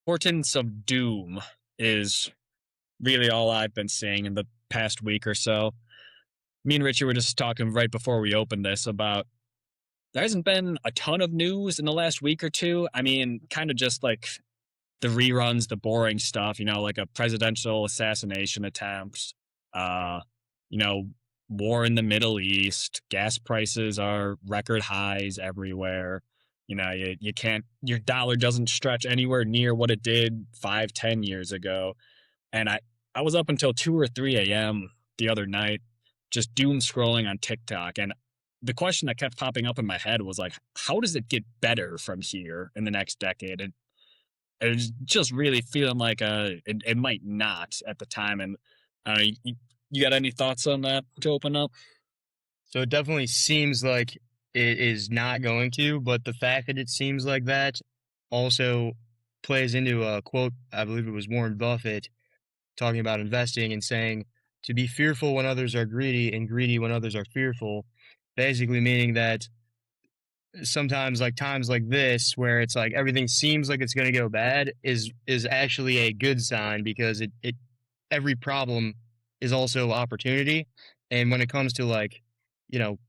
Portents of doom is really all I've been seeing in the past week or so. Me and Richie were just talking right before we opened this about there hasn't been a ton of news in the last week or two. I mean, kind of just like the reruns, the boring stuff, like a presidential assassination attempt, uh, you know, war in the Middle East, gas prices are record highs everywhere. You can't, your dollar doesn't stretch anywhere near what it did 5, 10 years ago. And I was up until 2 or 3 a.m. the other night, just doom scrolling on TikTok. And the question that kept popping up in my head was like, how does it get better from here in the next decade? And it was just really feeling like it might not at the time. And you got any thoughts on that to open up? So it definitely seems like it is not going to, but the fact that it seems like that also plays into a quote, I believe it was Warren Buffett talking about investing and saying to be fearful when others are greedy and greedy when others are fearful, basically meaning that sometimes like times like this where it's like everything seems like it's going to go bad is actually a good sign because it every problem is also opportunity. And when it comes to like,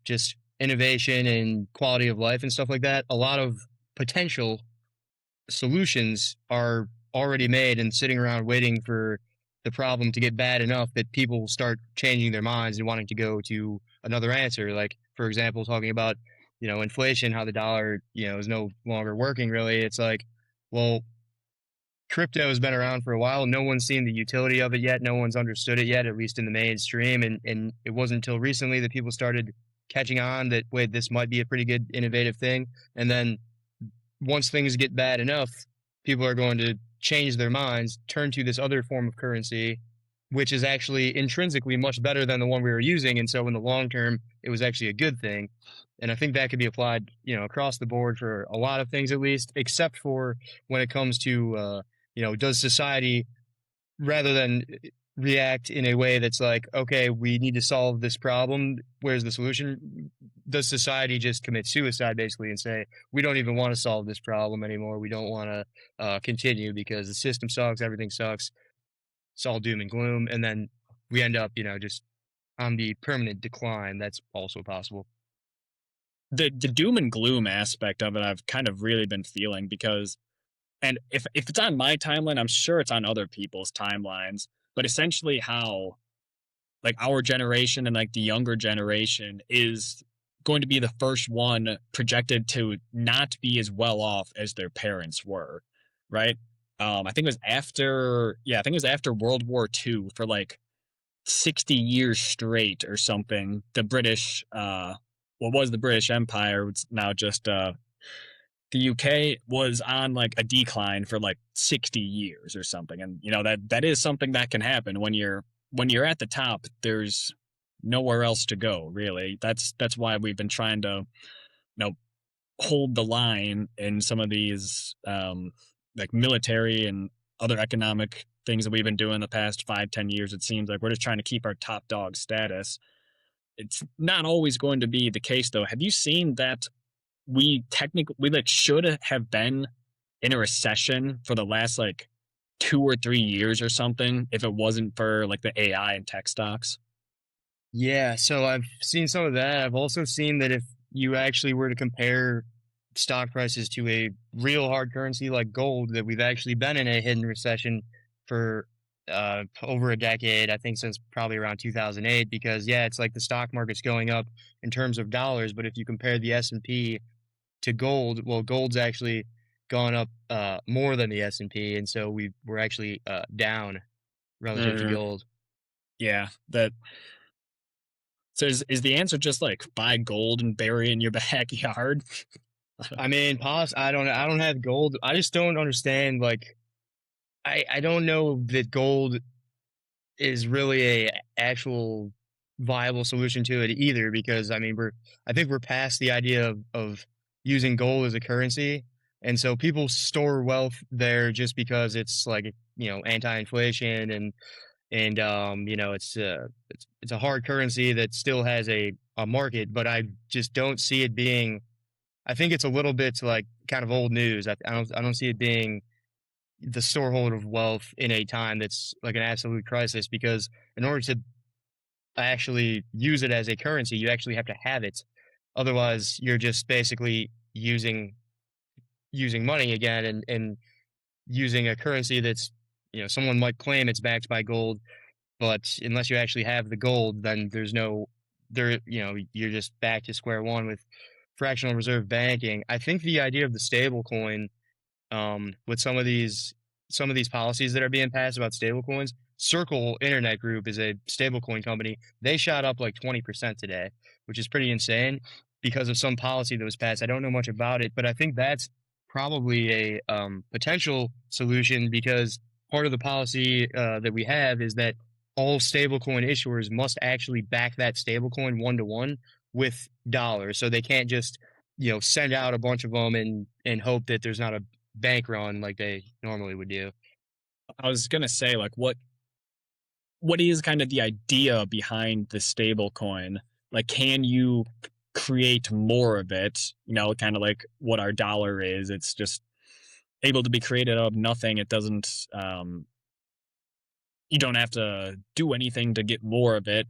just innovation and quality of life and stuff like that, a lot of potential solutions are already made and sitting around waiting for the problem to get bad enough that people start changing their minds and wanting to go to another answer. Like, for example, talking about, inflation, how the dollar, is no longer working really. It's like, well, crypto has been around for a while. No one's seen the utility of it yet. No one's understood it yet, at least in the mainstream. And it wasn't until recently that people started catching on that, wait, this might be a pretty good innovative thing. And then once things get bad enough, people are going to change their minds, turn to this other form of currency, which is actually intrinsically much better than the one we were using. And so in the long term, it was actually a good thing. And I think that could be applied, across the board for a lot of things at least, except for when it comes to, does society rather than react in a way that's like, okay, we need to solve this problem. Where's the solution? Does society just commit suicide basically and say, we don't even want to solve this problem anymore? We don't want to continue because the system sucks, everything sucks. It's all doom and gloom. And then we end up, just on the permanent decline. That's also possible. The doom and gloom aspect of it, I've kind of really been feeling because, and if it's on my timeline, I'm sure it's on other people's timelines. But essentially, how like our generation and like the younger generation is going to be the first one projected to not be as well off as their parents were, right? I think it was after, yeah, I think it was after World War II for like 60 years straight or something. The British, what was the British Empire, it's now just the UK was on like a decline for like 60 years or something. And that is something that can happen when you're at the top. There's nowhere else to go, really. That's why we've been trying to know hold the line in some of these like military and other economic things that we've been doing the past 5, 10 years. It seems like we're just trying to keep our top dog status. It's not always going to be the case, though. Have you seen that we like should have been in a recession for the last like 2 or 3 years or something if it wasn't for like the AI and tech stocks? Yeah, so I've seen some of that. I've also seen that if you actually were to compare stock prices to a real hard currency like gold, that we've actually been in a hidden recession for over a decade, I think since probably around 2008, because yeah, it's like the stock market's going up in terms of dollars, but if you compare the S&P to gold, well, gold's actually gone up more than the S&P, and so we're actually down relative to Mm, gold. yeah, that so is the answer just like buy gold and bury it in your backyard? I mean, I don't have gold. I just don't understand. Like, I don't know that gold is really a actual viable solution to it either. Because I mean, I think we're past the idea of using gold as a currency, and so people store wealth there just because it's like anti-inflation and it's a hard currency that still has a market. But I just don't see it being. I think it's a little bit like kind of old news. I don't see it being the storehold of wealth in a time that's like an absolute crisis. Because in order to actually use it as a currency, you actually have to have it. Otherwise, you're just basically using money again, and using a currency that's, someone might claim it's backed by gold, but unless you actually have the gold, then there's no there you're just back to square one with fractional reserve banking. I think the idea of the stable coin, with some of these policies that are being passed about stablecoins. Circle Internet Group is a stablecoin company. They shot up like 20% today, which is pretty insane because of some policy that was passed. I don't know much about it, but I think that's probably a potential solution, because part of the policy that we have is that all stablecoin issuers must actually back that stablecoin one to one with dollars. So they can't just send out a bunch of them and hope that there's not a bank run like they normally would do. I was gonna say, like, what is kind of the idea behind the stable coin? Like, can you create more of it? Kind of like what our dollar is. It's just able to be created out of nothing. It doesn't. You don't have to do anything to get more of it.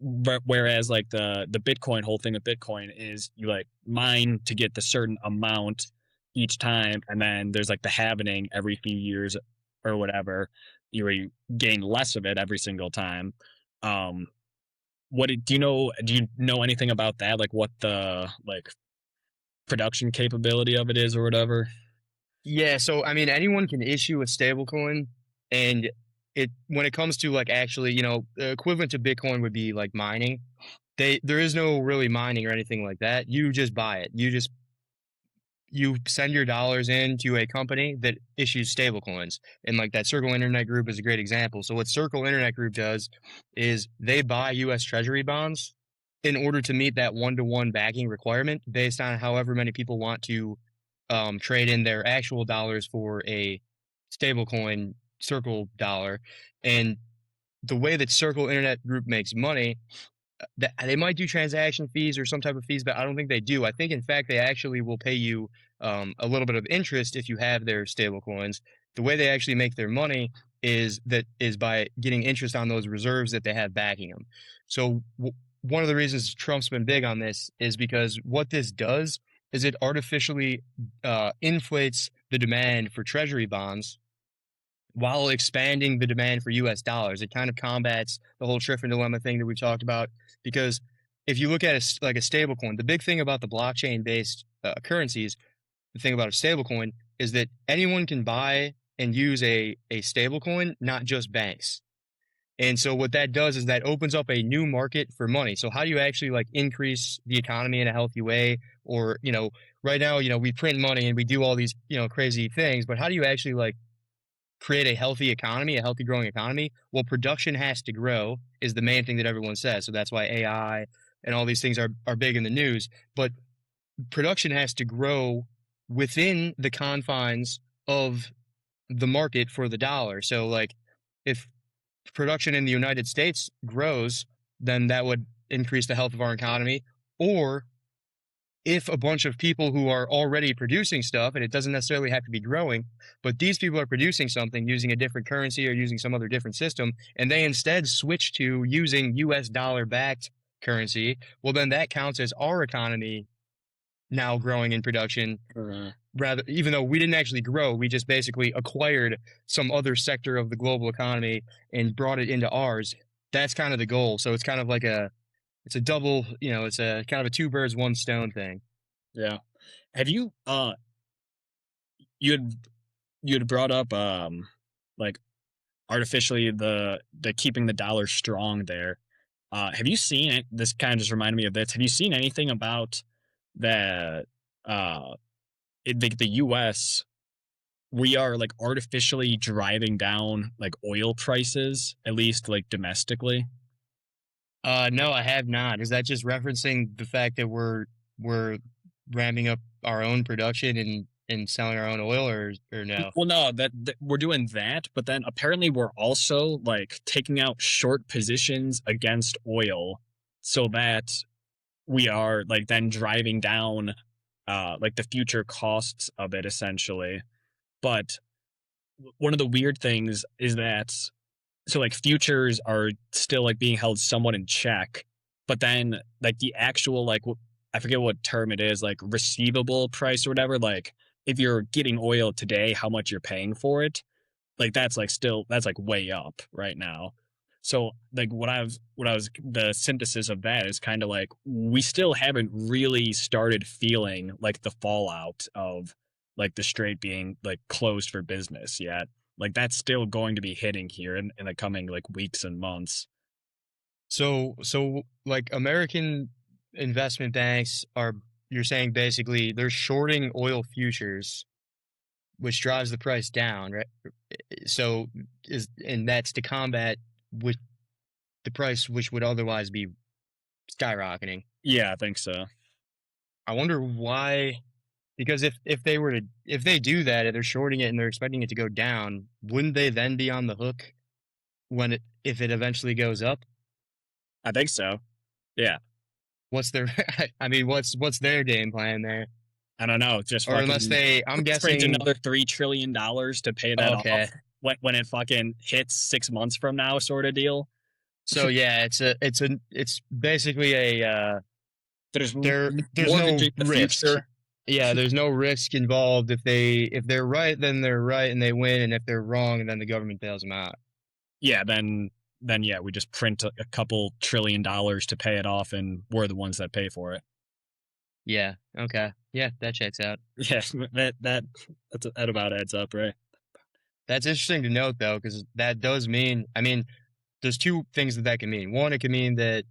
Whereas like the Bitcoin, whole thing with Bitcoin is you like mine to get the certain amount each time, and then there's like the halvening every few years or whatever. You gain less of it every single time. Um, do you know? Do you know anything about that? Like what the like production capability of it is or whatever? Yeah, so I mean, anyone can issue a stablecoin, and it when it comes to like actually, the equivalent to Bitcoin would be like mining. There is no really mining or anything like that. You just buy it. You send your dollars in to a company that issues stablecoins. And like that Circle Internet Group is a great example. So what Circle Internet Group does is they buy US Treasury bonds in order to meet that one-to-one backing requirement based on however many people want to trade in their actual dollars for a stablecoin Circle dollar. And the way that Circle Internet Group makes money, that they might do transaction fees or some type of fees, but I don't think they do. I think, in fact, they actually will pay you a little bit of interest if you have their stable coins. The way they actually make their money is by getting interest on those reserves that they have backing them. So one of the reasons Trump's been big on this is because what this does is it artificially inflates the demand for treasury bonds while expanding the demand for US dollars. It kind of combats the whole Triffin dilemma thing that we talked about. Because if you look at like a stable coin, the big thing about the blockchain based currencies, the thing about a stable coin is that anyone can buy and use a stable coin, not just banks. And so what that does is that opens up a new market for money. So how do you actually like increase the economy in a healthy way? Or, right now, we print money and we do all these, crazy things, but how do you actually like create a healthy economy, a healthy growing economy? Well, production has to grow is the main thing that everyone says. So that's why AI and all these things are big in the news. But production has to grow within the confines of the market for the dollar. So like if production in the United States grows, then that would increase the health of our economy. Or if a bunch of people who are already producing stuff, and it doesn't necessarily have to be growing, but these people are producing something using a different currency or using some other different system, and they instead switch to using US dollar backed currency, well, then that counts as our economy now growing in production. Uh, Rather, even though we didn't actually grow, we just basically acquired some other sector of the global economy and brought it into ours. That's kind of the goal. So it's kind of like it's a double, it's a kind of a two birds, one stone thing. yeah. Have you you had you had brought up like artificially the keeping the dollar strong there. Have you seen it? This kind of just reminded me of this. Have you seen anything about the uh the U.S. We are like artificially driving down like oil prices, at least like domestically. No, I have not. Is that just referencing the fact that we're ramping up our own production and selling our own oil, or no? Well, no, that we're doing that, but then apparently we're also like taking out short positions against oil, so that we are like then driving down like the future costs of it essentially. But one of the weird things is that so like futures are still like being held somewhat in check, but then like the actual like I forget what term it is, like receivable price or whatever, like if you're getting oil today, how much you're paying for it, like that's like still that's like way up right now. So like what I was the synthesis of that is kind of like we still haven't really started feeling like the fallout of like the strait being like closed for business yet. Like that's still going to be hitting here in the coming like weeks and months. So like American investment banks are, you're saying basically they're shorting oil futures, which drives the price down, right? So is, and that's to combat with the price which would otherwise be skyrocketing. Yeah, I think so. I wonder why, because if they were to, if they do that, if they're shorting it and they're expecting it to go down, wouldn't they then be on the hook when it, if it eventually goes up? I think so. Yeah. What's their I mean, what's their game plan there? I don't know. Just Or unless fucking they, I'm print guessing, another $3 trillion to pay that off okay. when it fucking hits 6 months from now, sort of deal. So yeah, it's basically a There's there's no mortgaging the risk. future. Yeah, there's no risk involved. If they're right, then they're right and they win, and if they're wrong, then the government bails them out. Yeah, then yeah, we just print a couple $1 trillion to pay it off, and we're the ones that pay for it. Yeah, okay. Yeah, that checks out. Yeah, that about adds up, right? That's interesting to note though, because that does mean, I mean, there's two things that can mean. One, it can mean that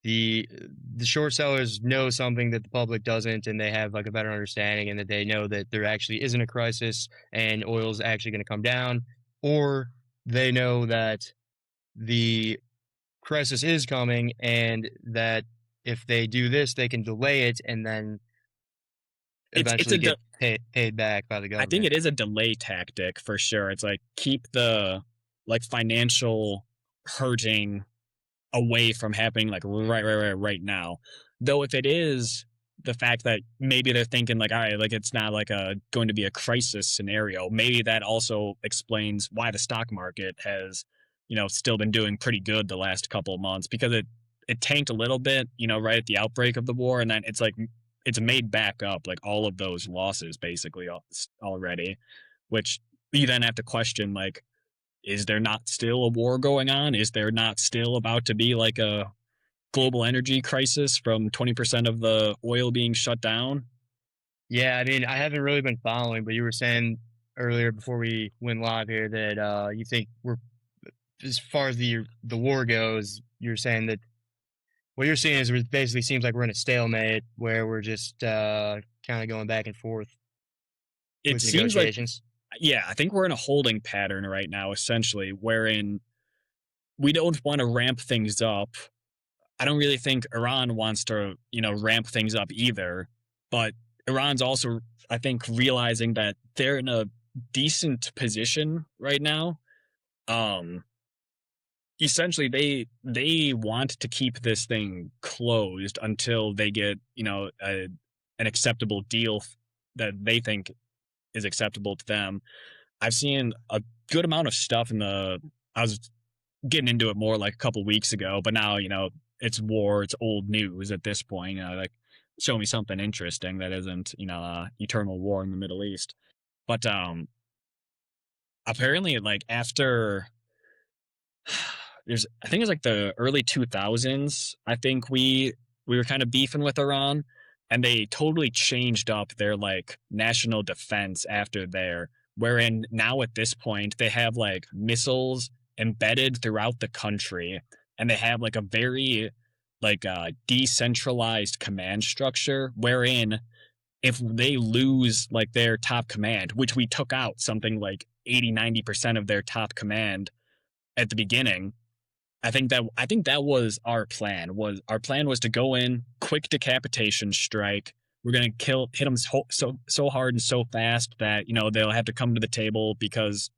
the the short sellers know something that the public doesn't, and they have like a better understanding, and that they know that there actually isn't a crisis and oil's actually going to come down, or they know that the crisis is coming and that if they do this, they can delay it and then It's eventually get paid back by the I think government. it is a delay tactic for sure. It's like keep the like financial hurting away from happening like right now. Though if it is the fact that maybe they're thinking like, all right, like it's not like a going to be a crisis scenario, maybe that also explains why the stock market has, still been doing pretty good the last couple of months because it tanked a little bit, right at the outbreak of the war, and then it's like it's made back up like all of those losses basically already, which you then have to question like is there not still a war going on? Is there not still about to be like a global energy crisis from 20% of the oil being shut down? Yeah, I mean, I haven't really been following, but you were saying earlier before we went live here that you think we're, as far as the war goes, you're saying that what you're seeing is it basically seems like we're in a stalemate where we're just kind of going back and forth It with seems like, negotiations. yeah, I think we're in a holding pattern right now, essentially, wherein we don't want to ramp things up. I don't really think Iran wants to, ramp things up either. But Iran's also, I think, realizing that they're in a decent position right now. Um, essentially they want to keep this thing closed until they get an acceptable deal that they think is acceptable to them. I've seen a good amount of stuff in the I was getting into it more like a couple weeks ago, but now it's war, it's old news at this point. Like show me something interesting that isn't eternal war in the Middle East. But apparently like after there's I think it's like the early 2000s. I think we were kind of beefing with Iran, and they totally changed up their like national defense after there. Wherein now at this point they have like missiles embedded throughout the country, and they have like a very like decentralized command structure. Wherein if they lose like their top command, which we took out something like 80-90% of their top command at the beginning, I think that was our plan was to go in, quick decapitation strike. We're gonna hit them so hard and so fast that they'll have to come to the table because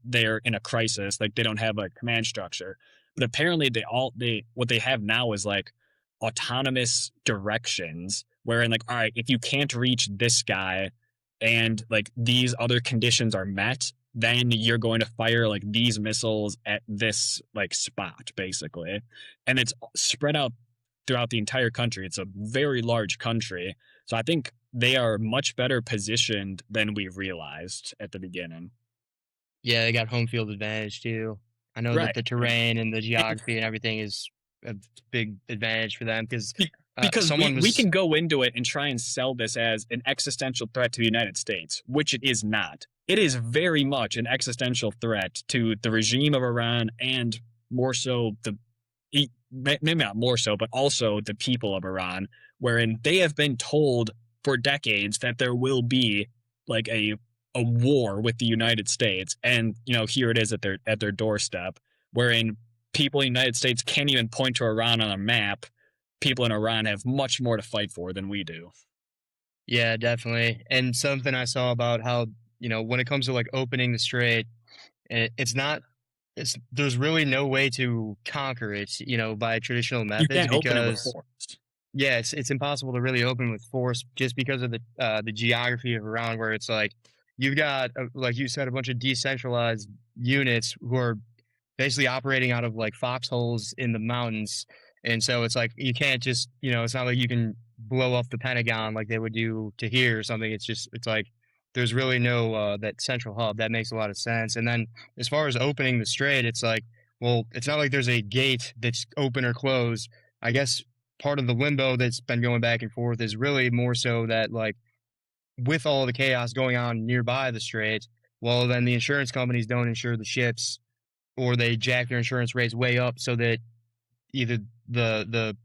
they're in a crisis, like they don't have a command structure. But apparently they what they have now is like autonomous directions, wherein like all right, if you can't reach this guy and like these other conditions are met, then you're going to fire like these missiles at this like spot basically, and it's spread out throughout the entire country. It's a very large country, so I think they are much better positioned than we realized at the beginning. Yeah, they got home field advantage too. I know that Right. the Yeah. terrain and the And geography and everything is a big advantage for them because because someone we was can go into it and try and sell this as an existential threat to the United States, which it is not. It is very much an existential threat to the regime of Iran and more so the maybe not more so, but also the people of Iran, wherein they have been told for decades that there will be like a war with the United States, and here it is at their doorstep, wherein people in the United States can't even point to Iran on a map. People in Iran have much more to fight for than we do. yeah, definitely. And something I saw about how, when it comes to like opening the strait, it's not it's there's really no way to conquer it, by traditional You methods can't open it with because force. yeah, it's impossible to really open with force just because of the geography of Iran, where it's like you've got, like you said, a bunch of decentralized units who are basically operating out of like foxholes in the mountains. And so it's like you can't just, it's not like you can blow up the Pentagon like they would do to here or something. It's like there's really no that central hub. That makes a lot of sense. And then as far as opening the strait, it's like, well, it's not like there's a gate that's open or closed. I guess part of the limbo that's been going back and forth is really more so that like with all the chaos going on nearby the strait, well, then the insurance companies don't insure the ships or they jack their insurance rates way up so that either the the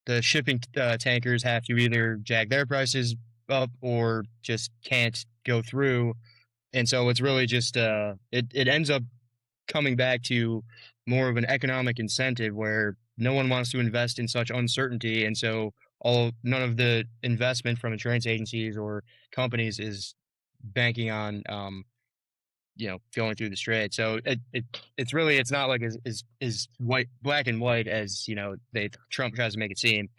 the shipping tankers have to either jack their prices up or just can't go through. And so it's really just it ends up coming back to more of an economic incentive where no one wants to invest in such uncertainty, and so all none of the investment from insurance agencies or companies is banking on going through the strait. So it's not like as white black and white as they Trump tries to make it seem.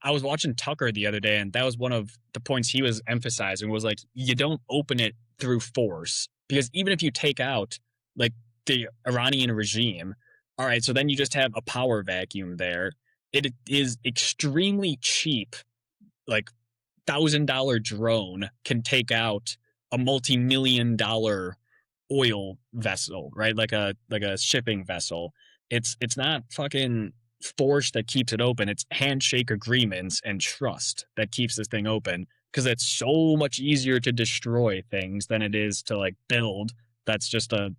I was watching Tucker the other day, and that was one of the points he was emphasizing was like you don't open it through force because even if you take out like the Iranian regime, all right, so then you just have a power vacuum there. It is extremely cheap, like $1,000 drone can take out a multi-million-dollar oil vessel, right? Like a shipping vessel. It's not fucking force that keeps it open. It's handshake agreements and trust that keeps this thing open because it's so much easier to destroy things than it is to like build. That's just a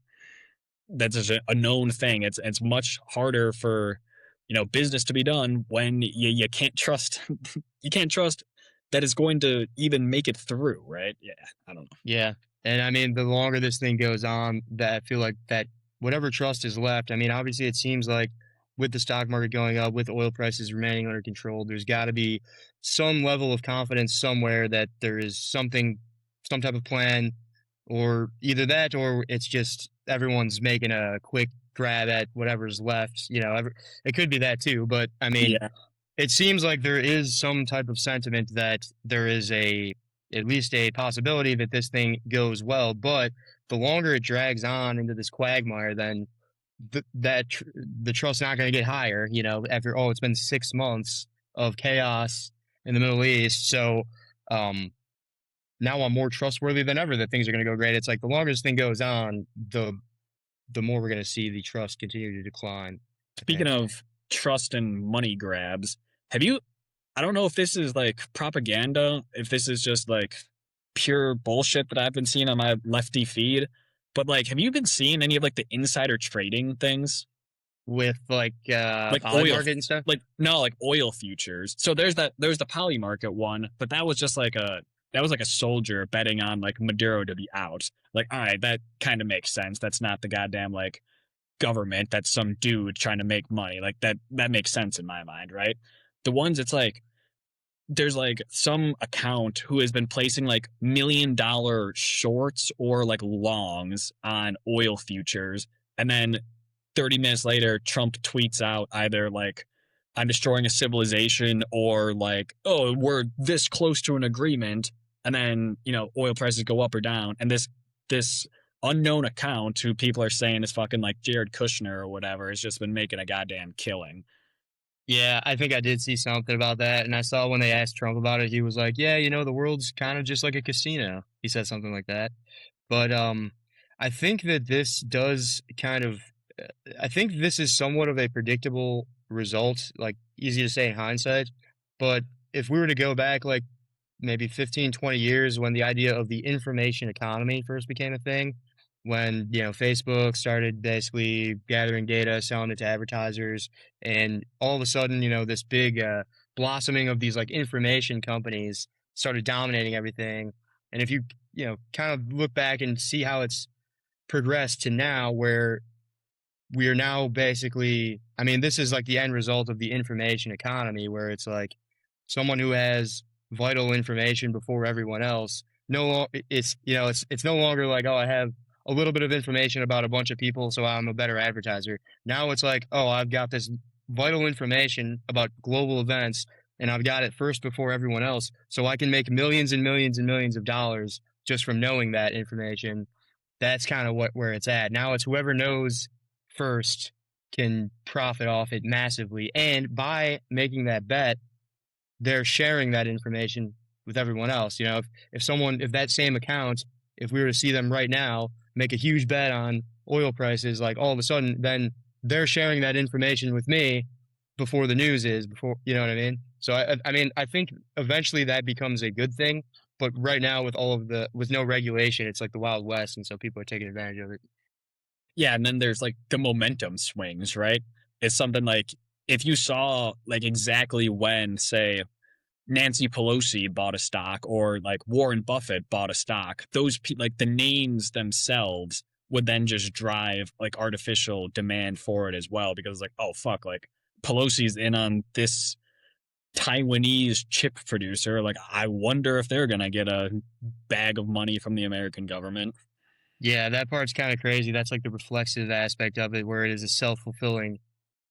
that's just a known thing. It's much harder for business to be done when you can't trust you can't trust that it's going to even make it through, right? Yeah, I don't know. Yeah. And I mean, the longer this thing goes on, that I feel like that whatever trust is left, I mean, obviously it seems like with the stock market going up, with oil prices remaining under control, there's got to be some level of confidence somewhere that there is something, some type of plan, or either that or it's just everyone's making a quick grab at whatever's left. It could be that too. But I mean, Yeah, it seems like there is some type of sentiment that there is at least a possibility that this thing goes well, but the longer it drags on into this quagmire, then the trust's not going to get higher. After it's been 6 months of chaos in the Middle East, so um, now I'm more trustworthy than ever that things are going to go great. It's like the longer this thing goes on, the more we're going to see the trust continue to decline. I speaking think. of trust and money grabs, have you I don't know if this is like propaganda, if this is just like pure bullshit that I've been seeing on my lefty feed, but like have you been seeing any of like the insider trading things? With like Like poly oil market and stuff. like no, like oil futures. So there's the poly market one, but that was just like a soldier betting on like Maduro to be out. Like, all right, that kind of makes sense. That's not the goddamn like government. That's some dude trying to make money. Like that makes sense in my mind, right? The ones it's like there's like some account who has been placing like $1 million shorts or like longs on oil futures, and then 30 minutes later Trump tweets out either like I'm destroying a civilization or like oh we're this close to an agreement, and then oil prices go up or down, and this unknown account who people are saying is fucking like Jared Kushner or whatever has just been making a goddamn killing. Yeah, I think I did see something about that, and I saw when they asked Trump about it, he was like, "Yeah, the world's kind of just like a casino." He said something like that. But I think that this does kind of, I think this is somewhat of a predictable result, like easy to say in hindsight. But if we were to go back like maybe 15, 20 years when the idea of the information economy first became a thing, when, Facebook started basically gathering data, selling it to advertisers, and all of a sudden, this big blossoming of these like information companies started dominating everything. And if you, kind of look back and see how it's progressed to now, where we are now basically, I mean, this is like the end result of the information economy, where it's like someone who has vital information before everyone else. It's no longer like, oh, I have a little bit of information about a bunch of people, so I'm a better advertiser. Now it's like, oh, I've got this vital information about global events, and I've got it first before everyone else, so I can make millions and millions and millions of dollars just from knowing that information. That's kind of where it's at. Now it's whoever knows first can profit off it massively. And by making that bet, they're sharing that information with everyone else. If that same account, if we were to see them right now make a huge bet on oil prices, like all of a sudden, then they're sharing that information with me before the news is, before, you know what I mean? So I mean, I think eventually that becomes a good thing. But right now, with no regulation, it's like the Wild West, and so people are taking advantage of it. Yeah, and then there's like the momentum swings, right? It's something like if you saw like exactly when, say, Nancy Pelosi bought a stock or like Warren Buffett bought a stock, like the names themselves would then just drive like artificial demand for it as well because like, oh fuck, like Pelosi's in on this Taiwanese chip producer. Like, I wonder if they're gonna get a bag of money from the American government. Yeah, that part's kind of crazy. That's like the reflexive aspect of it, where it is a self-fulfilling.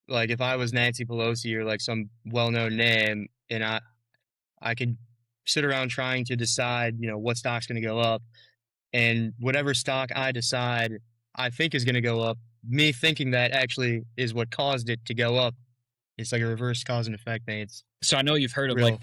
Like if I was Nancy Pelosi or like some well-known name, and I could sit around trying to decide, what stock's going to go up, and whatever stock I decide I think is going to go up, me thinking that actually is what caused it to go up. It's like a reverse cause and effect thing. It's So I know you've heard of like real.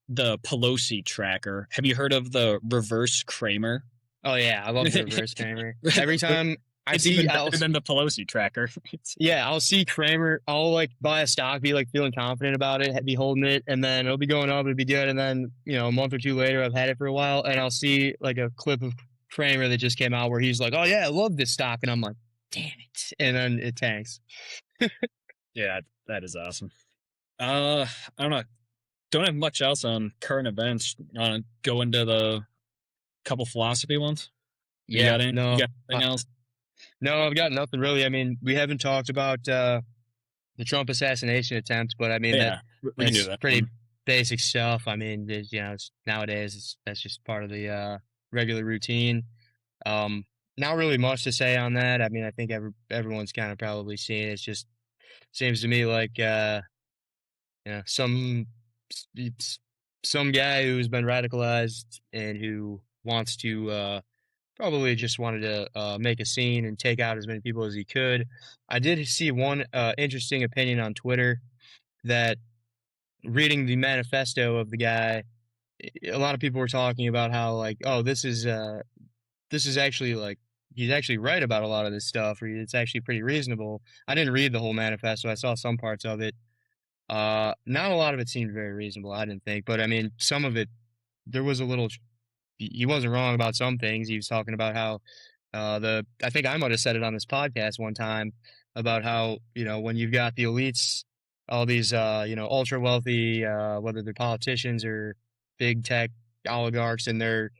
the Pelosi tracker. Have you heard of the reverse Kramer? Oh yeah, I love the reverse Kramer. Every time I It's see, even better than the Pelosi tracker. yeah, I'll see Kramer. I'll like buy a stock, be like feeling confident about it, be holding it, and then it'll be going up, it'll be good, and then a month or two later, I've had it for a while, and I'll see like a clip of Kramer that just came out where he's like, "Oh yeah, I love this stock," and I'm like, "Damn it!" And then it tanks. Yeah, that is awesome. I don't know. Don't have much else on current events. Go into the couple philosophy ones. You Yeah, got any? You no, got anything else? no, I've got nothing really. I mean, we haven't talked about the Trump assassination attempt, but I mean Yeah, we can do that's that pretty one. basic stuff. I mean, nowadays that's just part of the regular routine. Um, Not really much to say on that. I mean, I think everyone's kind of probably seen it. It's just seems to me like some it's some guy who's been radicalized and who wants to probably just wanted to make a scene and take out as many people as he could. I did see one interesting opinion on Twitter that reading the manifesto of the guy, a lot of people were talking about how like, oh, this is actually like he's actually right about a lot of this stuff, or it's actually pretty reasonable. I didn't read the whole manifesto. I saw some parts of it. Not a lot of it seemed very reasonable, I didn't think, but I mean, some of it there was a little. He wasn't wrong about some things. He was talking about how I think I might have said it on this podcast one time about how when you've got the elites, all these ultra wealthy, whether they're politicians or big tech oligarchs, and they're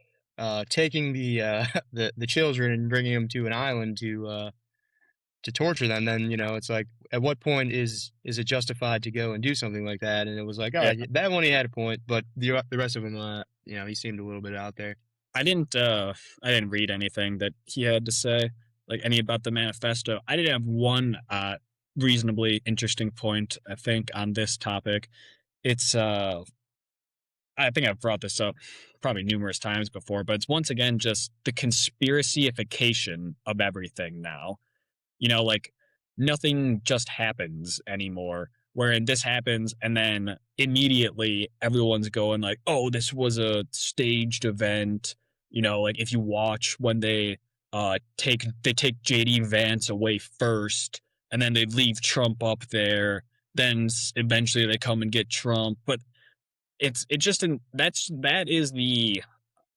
taking the the children and bringing them to an island to torture them, then it's like, at what point is it justified to go and do something like that? And it was like, oh, Yeah, that one he had a point, but the rest of them, he seemed a little bit out there. I didn't. I didn't read anything that he had to say, like any about the manifesto. I did have one reasonably interesting point. I think on this topic, it's I think I've brought this up probably numerous times before, but it's once again just the conspiracyification of everything now. Like nothing just happens anymore. Wherein this happens, and then immediately everyone's going like, "Oh, this was a staged event." Like if you watch when they take JD Vance away first, and then they leave Trump up there. Then eventually they come and get Trump, but it's just that is the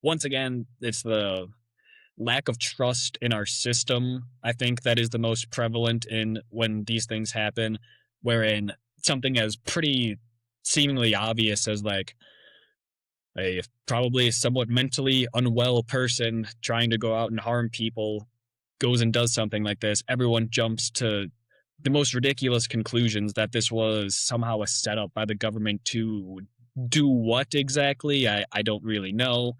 once again it's the lack of trust in our system. I think that is the most prevalent in when these things happen, wherein something as pretty seemingly obvious as like a probably somewhat mentally unwell person trying to go out and harm people goes and does something like this, everyone jumps to the most ridiculous conclusions that this was somehow a setup by the government to do what exactly. I don't really know.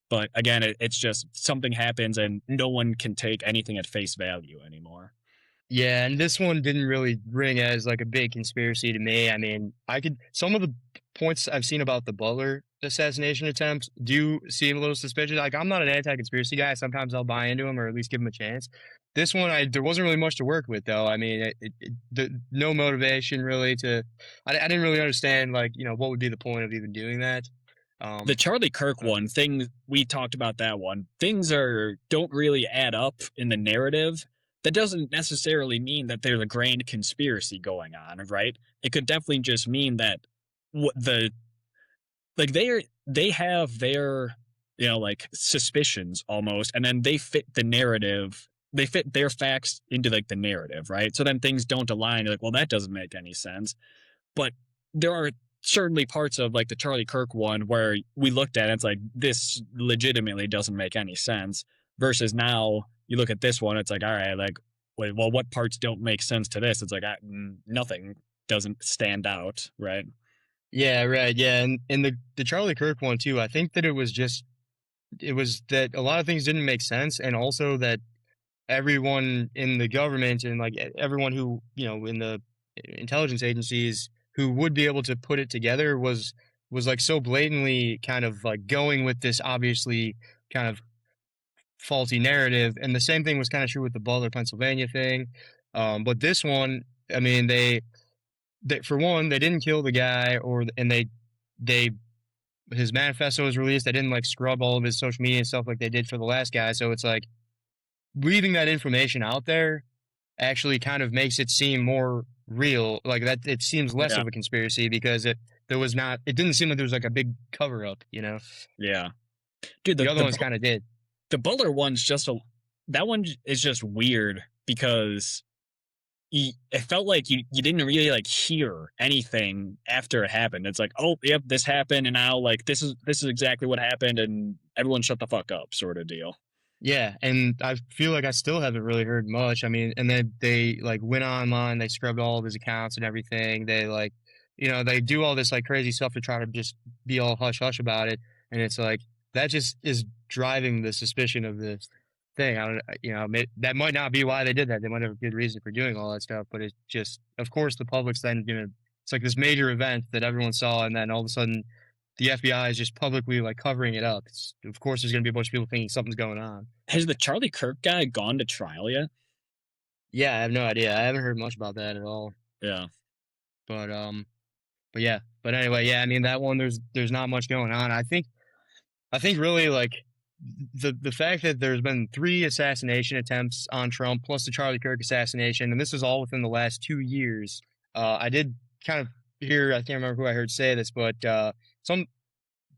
But again, it's just something happens and no one can take anything at face value anymore. Yeah, and this one didn't really ring as like a big conspiracy to me. I mean, I could some of the points I've seen about the Butler assassination attempt do seem a little suspicious. Like, I'm not an anti-conspiracy guy. Sometimes I'll buy into them or at least give them a chance. This one, I there wasn't really much to work with though. I mean, no motivation really to. I didn't really understand like what would be the point of even doing that. The Um, Charlie Kirk but one thing, we talked about that one. Things are don't really add up in the narrative. That doesn't necessarily mean that there's a grand conspiracy going on, right? It could definitely just mean that what the like they have their like suspicions almost, and then they fit the narrative. They fit their facts into like the narrative, right? So then things don't align. You're like, well, that doesn't make any sense. But there are certainly parts of like the Charlie Kirk one where we looked at it, it's like this legitimately doesn't make any sense. Versus now you look at this one, it's like, all right, like, wait, well, what parts don't make sense to this? It's like nothing doesn't stand out, right? yeah, right, yeah, and the Charlie Kirk one too. I think that it was that a lot of things didn't make sense, and also that everyone in the government and like everyone who in the intelligence agencies who would be able to put it together was like so blatantly kind of like going with this obviously kind of faulty narrative. And the same thing was kind of true with the Butler, Pennsylvania thing. But this one, I mean, they for one, they didn't kill the guy, or and they his manifesto was released. They didn't like scrub all of his social media and stuff like they did for the last guy. So it's like leaving that information out there actually kind of makes it seem more real. Like that, it seems less Yeah, of a conspiracy because there was not. It didn't seem like there was like a big cover up. yeah, dude. The The other ones kind of did. the Butler one's just a that one is just weird because it felt like you didn't really like hear anything after it happened. It's like, oh, yep, this happened, and now like this is exactly what happened, and everyone shut the fuck up, sort of deal. Yeah, and I feel like I still haven't really heard much. I mean, and then they like went online, they scrubbed all of his accounts and everything. They like, they do all this like crazy stuff to try to just be all hush hush about it, and it's like that just is driving the suspicion of this thing. I don't, that might not be why they did that. They might have a good reason for doing all that stuff, but it's just, of course, the public's then it's like this major event that everyone saw, and then all of a sudden the FBI is just publicly like covering it up. Of course, there's going to be a bunch of people thinking something's going on. Has the Charlie Kirk guy gone to trial yet? Yeah, I have no idea. I haven't heard much about that at all. Yeah, But but yeah. But anyway, yeah. I mean that one. There's not much going on. I think really like the fact that there's been three assassination attempts on Trump plus the Charlie Kirk assassination, and this is all within the last 2 years. I did kind of hear. I can't remember who I heard say this, but some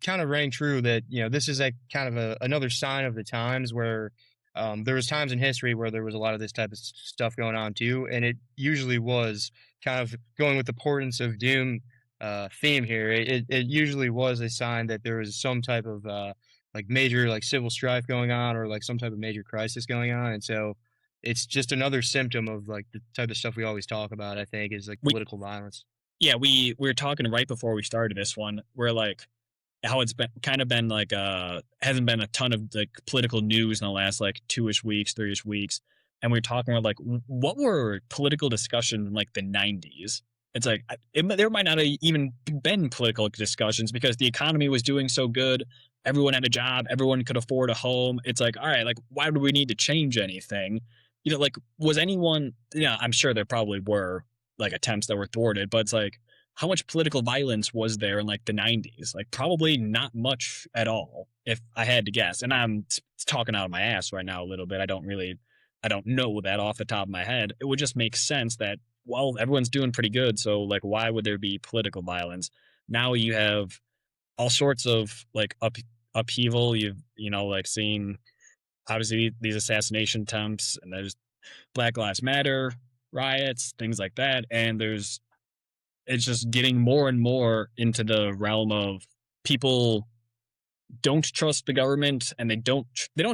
kind of rang true that this is like kind of another sign of the times where there was times in history where there was a lot of this type of stuff going on too, and it usually was kind of going with the portents of doom theme here. It usually was a sign that there was some type of like major like civil strife going on or like some type of major crisis going on, and so it's just another symptom of like the type of stuff we always talk about. I think is like we political violence. yeah we were talking right before we started this one. We're like how it's been kind of been like hasn't been a ton of like political news in the last like 2ish weeks, 3ish weeks, and we are talking about like what were political discussions in like the 90s, It's like there might not have even been political discussions because the economy was doing so good. Everyone had a job. Everyone could afford a home. It's like, all right, like why do we need to change anything? Like was anyone? Yeah, I'm sure there probably were like attempts that were thwarted, but it's like how much political violence was there in like the 90s? Like probably not much at all, if I had to guess. And I'm talking out of my ass right now a little bit. I don't know that off the top of my head. It would just make sense that well, everyone's doing pretty good. So like, why would there be political violence? Now you have all sorts of like upheaval. Like seeing obviously these assassination attempts, and there's Black Lives Matter riots, things like that, and there's it's just getting more and more into the realm of people don't trust the government, and they don't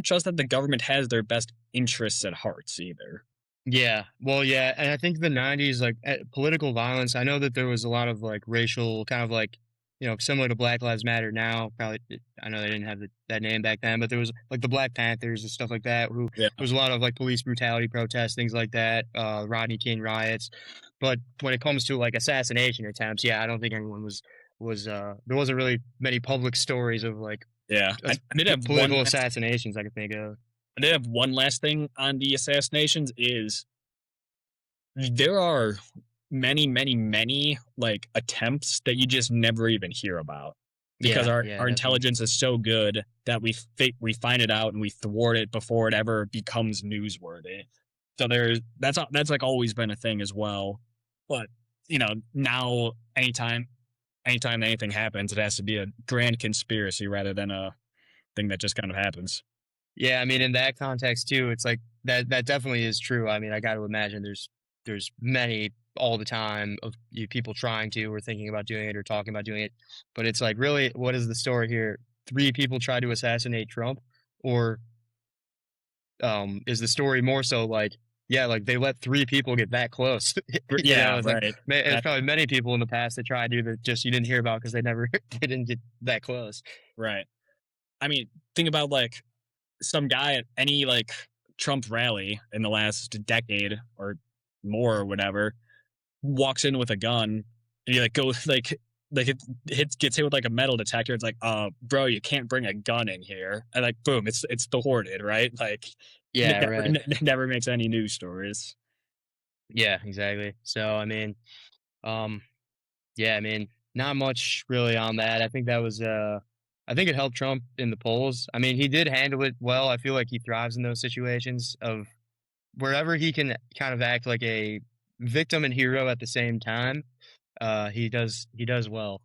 trust that the government has their best interests at hearts either. Yeah, well, yeah, and I think the '90s, like political violence. I know that there was a lot of like racial, kind of like similar to Black Lives Matter now. Probably, I know they didn't have that name back then, but there was like the Black Panthers and stuff like that. Who Yeah, there was a lot of like police brutality protests, things like that. Rodney King riots. But when it comes to like assassination attempts, yeah, I don't think anyone was there wasn't really many public stories of like yeah. I did have one political last assassinations I could think of. I did have one last thing on the assassinations is there are many, many, many like attempts that you just never even hear about because Yeah, our yeah, definitely. intelligence is so good that we find it out and we thwart it before it ever becomes newsworthy. So that's like always been a thing as well. But now anytime anything happens, it has to be a grand conspiracy rather than a thing that just kind of happens. Yeah, I mean, in that context too, it's like that definitely is true. I mean, I got to imagine there's many all the time of people trying to or thinking about doing it or talking about doing it, but it's like really, what is the story here? Three people tried to assassinate Trump, or is the story more so like, yeah, like they let three people get that close? Yeah, It's like right. there's That probably many people in the past that tried to that just you didn't hear about because they never they didn't get that close. right. I mean, think about like some guy at any like Trump rally in the last decade or more or whatever walks in with a gun and he like goes like it gets hit with like a metal detector. It's like, bro, you can't bring a gun in here. And like, boom, it's thwarted, right? Like, Yeah, right. it never makes any news stories. Yeah, exactly. So I mean, um, yeah, I mean, not much really on that. I think that was I think it helped Trump in the polls. I mean, he did handle it well. I feel like he thrives in those situations of wherever he can kind of act like a victim and hero at the same time. He does well.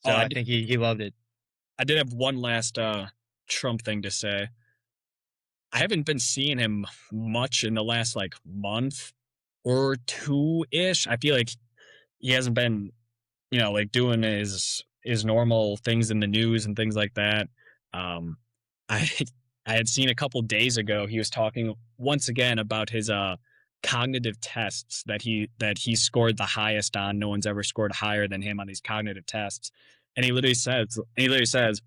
Oh, So I think he loved it. I did have one last Trump thing to say. I haven't been seeing him much in the last like month or two ish. I feel like he hasn't been like doing his normal things in the news and things like that. Um, I I had seen a couple days ago he was talking once again about his cognitive tests that he scored the highest on. No one's ever scored higher than him on these cognitive tests. And he literally says,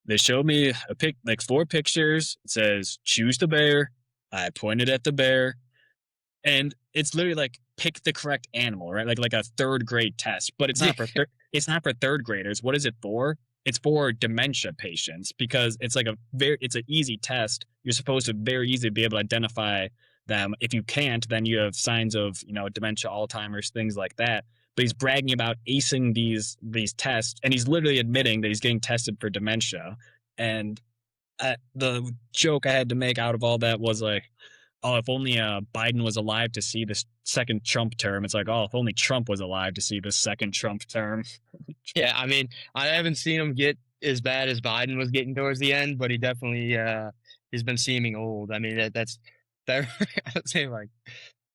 they showed me a like four pictures. It says choose the bear. I pointed at the bear and it's literally like pick the correct animal, right? Like a third grade test, but Yeah, it's not for third graders. What is it for? It's for dementia patients because it's like it's an easy test. You're supposed to very easily be able to identify them. If you can't, then you have signs of dementia, Alzheimer's, things like that. But he's bragging about acing these tests, and he's literally admitting that he's getting tested for dementia. And the joke I had to make out of all that was like, oh, if only Biden was alive to see this second Trump term. It's like, oh, if only Trump was alive to see this second Trump term. yeah. I mean, I haven't seen him get as bad as Biden was getting towards the end, but he definitely he's been seeming old. I mean, that's that. I would say like,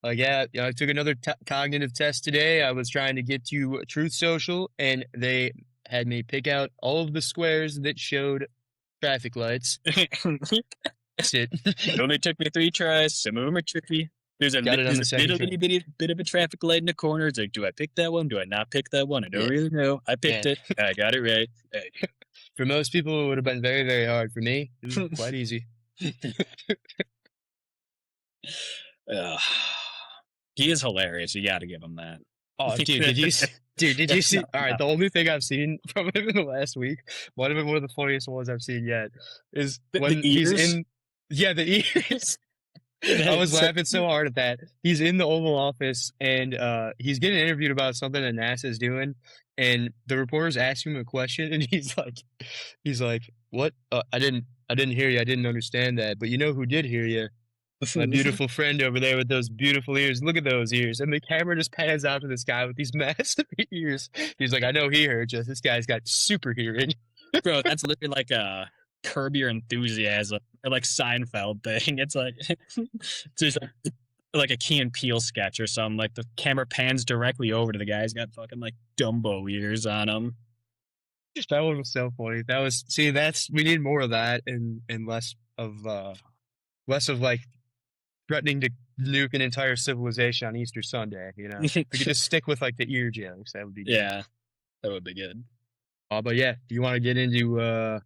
yeah, I took another cognitive test today. I was trying to get to Truth Social, and they had me pick out all of the squares that showed traffic lights. It That's it. only took me three tries. Some of them are tricky. Got it on There's the a second try. little bitty bit of a traffic light in the corner. It's like, do I pick that one? Do I not pick that one? I don't Yeah, really know. I yeah. picked it. I got it right. Hey. For most people, it would have been very, very hard. For me, it was quite easy. Ugh. He is hilarious. You got to give him that. Oh, dude, dude, did Yeah, you no, see? All right, no. the only thing I've seen from him in the last week, might have been one of the funniest ones I've seen yet, is The when he's ears. in, yeah, the ears. I was It's like, laughing so hard at that. He's in the Oval Office and he's getting interviewed about something that NASA's doing, and the reporters ask him a question, and he's like, "What? I didn't hear you. I didn't understand that. But you know who did hear you? My beautiful friend over there with those beautiful ears. Look at those ears." And the camera just pans out to this guy with these massive ears. He's like, "I know he heard you. This guy's got super hearing." bro, that's literally like a Curb Your Enthusiasm or like Seinfeld thing. It's like it's just like a Key and Peele sketch or something. Like the camera pans directly over to the guy. He's got fucking like Dumbo ears on him. That one was so funny. That was see, that's we need more of that and less of like threatening to nuke an entire civilization on Easter Sunday, you know. We could just stick with like the ear jokes, that would be good. Yeah, that would be good. But yeah, do you want to get into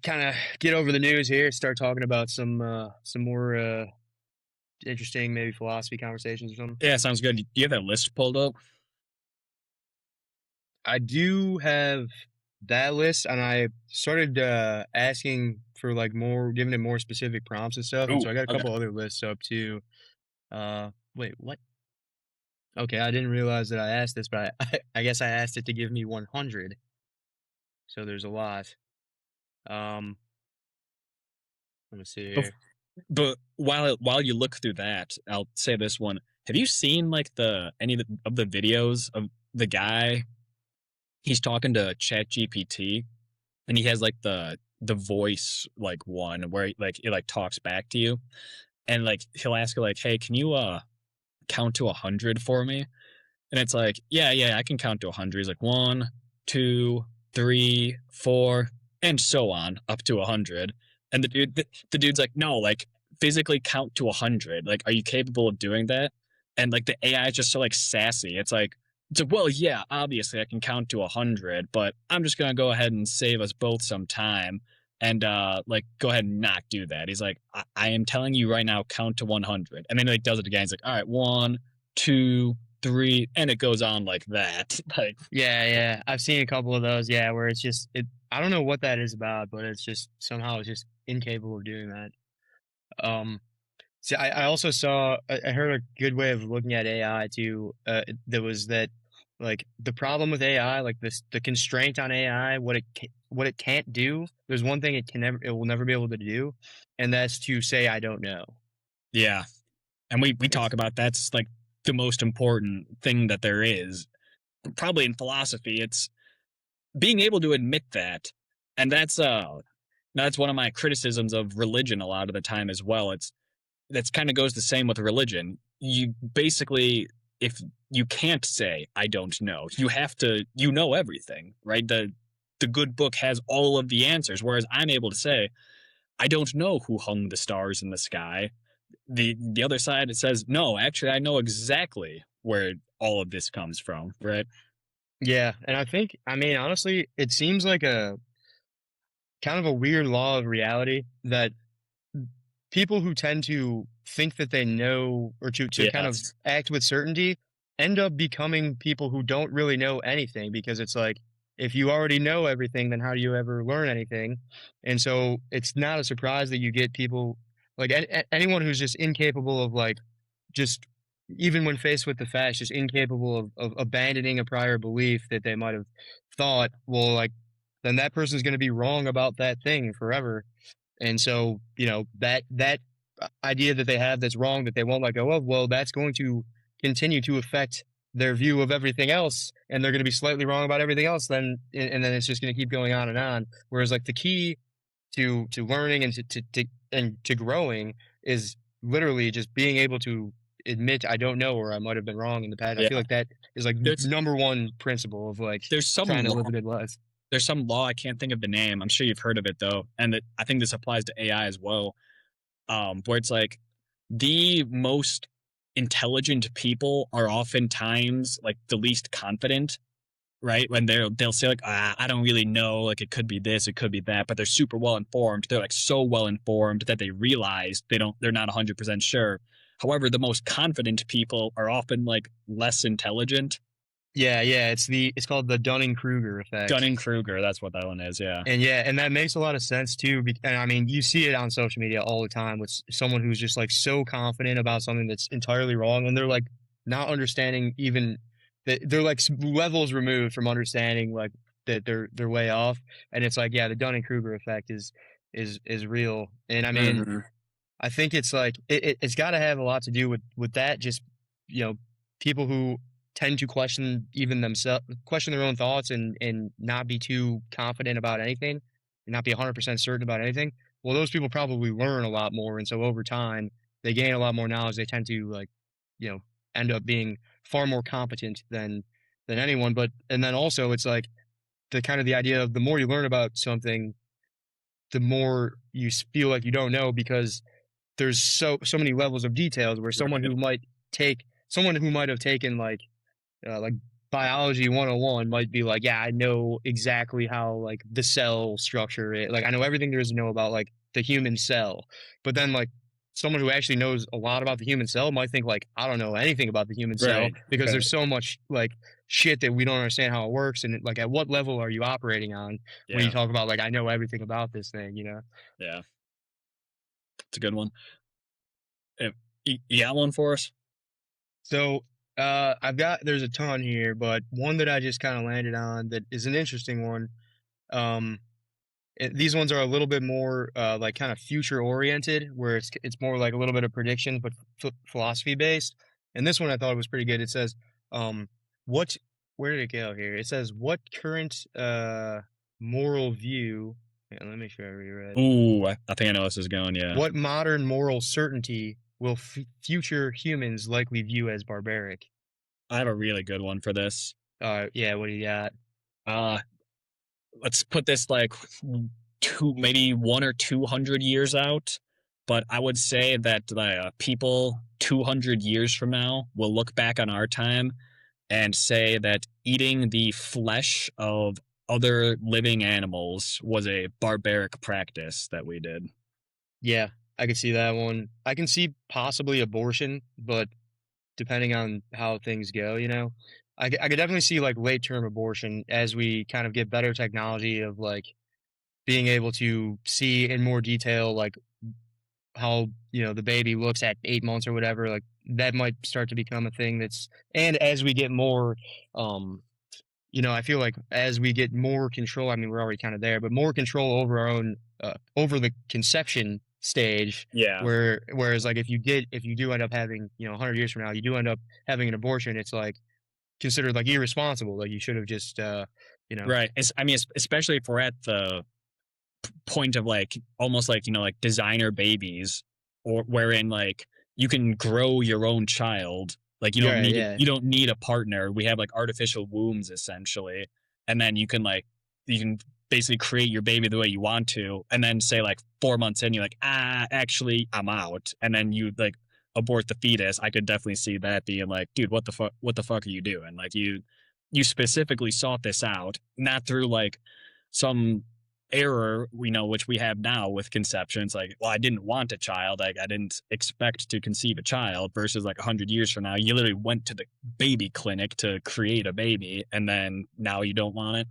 kind of get over the news here, start talking about some more interesting maybe philosophy conversations or something? Yeah, sounds good. Do you have that list pulled up? I do have that list, and I started asking for like more, giving it more specific prompts and stuff, and Oh, so I got a okay. couple other lists up too. Wait, what? Okay, I didn't realize that I asked this, but I guess I asked it to give me 100. So there's a lot. Um, let me see Bef- here. But while you look through that, I'll say this one. Have you seen like the any of the videos of the guy? He's talking to Chat GPT, and he has like the voice like one where like it like talks back to you, and like he'll ask you like, "Hey, can you count to 100 for me?" And it's like, yeah, I can count to 100. He's like, one, two, three, four, and so on up to 100. And the dude's like, no, like physically count to 100. Like, are you capable of doing that? And like the AI is just so like sassy. Well, yeah, obviously I can count to 100, but I'm just gonna go ahead and save us both some time and like go ahead and not do that. He's like, I am telling you right now, count to 100, and then like does it again. He's like, all right, one, two, three, and it goes on like that. Like, Yeah, yeah, I've seen a couple of those. Yeah, where it's just it. I don't know what that is about, but it's just somehow it's just incapable of doing that. Um, See, I also saw I heard a good way of looking at AI too. That was that like the problem with AI, like this the constraint on AI, what it can't do. There's one thing it will never be able to do, and that's to say I don't know. yeah, and we talk It's about that's like the most important thing that there is. Probably in philosophy, it's being able to admit that, and that's one of my criticisms of religion a lot of the time as well. That's kind of goes the same with religion. You basically, if you can't say I don't know, you have to you know everything, right? The good book has all of the answers, whereas I'm able to say I don't know who hung the stars in the sky. The other side it says no, actually I know exactly where all of this comes from, right? yeah, and I mean honestly, it seems like a kind of a weird law of reality that people who tend to think that they know or to kind of Yes. act with certainty end up becoming people who don't really know anything because it's like if you already know everything then how do you ever learn anything, and so it's not a surprise that you get people like anyone who's just incapable of like just even when faced with the facts just incapable of abandoning a prior belief that they might have thought, well, like then that person's going to be wrong about that thing forever. And so, you know, that idea that they have that's wrong that they won't let go of, well, that's going to continue to affect their view of everything else, and they're going to be slightly wrong about everything else. Then, and then it's just going to keep going on and on. Whereas, like the key to learning and to growing is literally just being able to admit I don't know or I might have been wrong in the past. I feel Yeah. like that is like There's number one principle of like there's some trying to live law a good life. there's some law I can't think of the name. I'm sure you've heard of it though, and that I think this applies to AI as well. Where it's like the most intelligent people are oftentimes like the least confident, right? When they'll say like, I don't really know, like it could be this, it could be that, but they're super well informed. They're like so well informed that they realize they're not 100% sure. However, the most confident people are often like less intelligent. Yeah, yeah, it's called the Dunning-Kruger effect. Dunning Kruger, that's what that one is. Yeah. And yeah, and that makes a lot of sense too. And I mean, you see it on social media all the time with someone who's just like so confident about something that's entirely wrong, and they're like not understanding even that they're like levels removed from understanding like that they're way off. And it's like, yeah, the Dunning-Kruger effect is real. And I mean, Hmm. I think it's like it's got to have a lot to do with that. Just you know, people who tend to question even themselves, question their own thoughts, and not be too confident about anything, and not be 100% certain about anything. Well, those people probably learn a lot more, and so over time they gain a lot more knowledge. They tend to like, you know, end up being far more competent than anyone. But and then also it's like the kind of the idea of the more you learn about something, the more you feel like you don't know because there's so many levels of details where Right. someone who might have taken like biology 101 might be like, yeah, I know exactly how like the cell structure is, like I know everything there is to know about like the human cell. But then like someone who actually knows a lot about the human cell might think like, I don't know anything about the human cell Right. because Right. there's so much like shit that we don't understand how it works, and like at what level are you operating on when you Yeah. talk about like I know everything about this thing, you know? Yeah. It's a good one. You got one for us? So I've got there's a ton here, but one that I just kind of landed on that is an interesting one. Um, these ones are a little bit more like kind of future oriented, where it's more like a little bit of predictions, but philosophy based. And this one I thought was pretty good. It says, um, what? Where did it go here? It says, what current moral view? Yeah, let me make sure I reread. Ooh, I think I know this is going. Yeah. What modern moral certainty will future humans likely view as barbaric? I have a really good one for this. Yeah, what do you got? Uh, let's put this like maybe 1 or 200 years out. But I would say that people 200 years from now will look back on our time and say that eating the flesh of other living animals was a barbaric practice that we did. Yeah, I can see that one. I can see possibly abortion, but depending on how things go, you know, I could definitely see like late term abortion as we kind of get better technology of like being able to see in more detail, like how, you know, the baby looks at 8 months or whatever. Like that might start to become a thing and as we get more, um, you know, I feel like as we get more control, I mean, we're already kind of there, but more control over our own, over the conception stage, Yeah. whereas like if you do end up having, you know, 100 years from now, you do end up having an abortion, it's like considered like irresponsible. Like you should have just, you know, Right. I mean, especially if we're at the point of like almost like like designer babies, or wherein like you can grow your own child, like yeah, yeah, you don't need a partner. We have like artificial wombs essentially, and then you can basically create your baby the way you want to, and then say like 4 months in you're like, actually I'm out, and then you like abort the fetus. I could definitely see that being like, dude, what the fuck are you doing? Like you specifically sought this out, not through like some error we know which we have now with conceptions, like, well, I didn't want a child, like I didn't expect to conceive a child, versus like 100 years from now you literally went to the baby clinic to create a baby and then now you don't want it.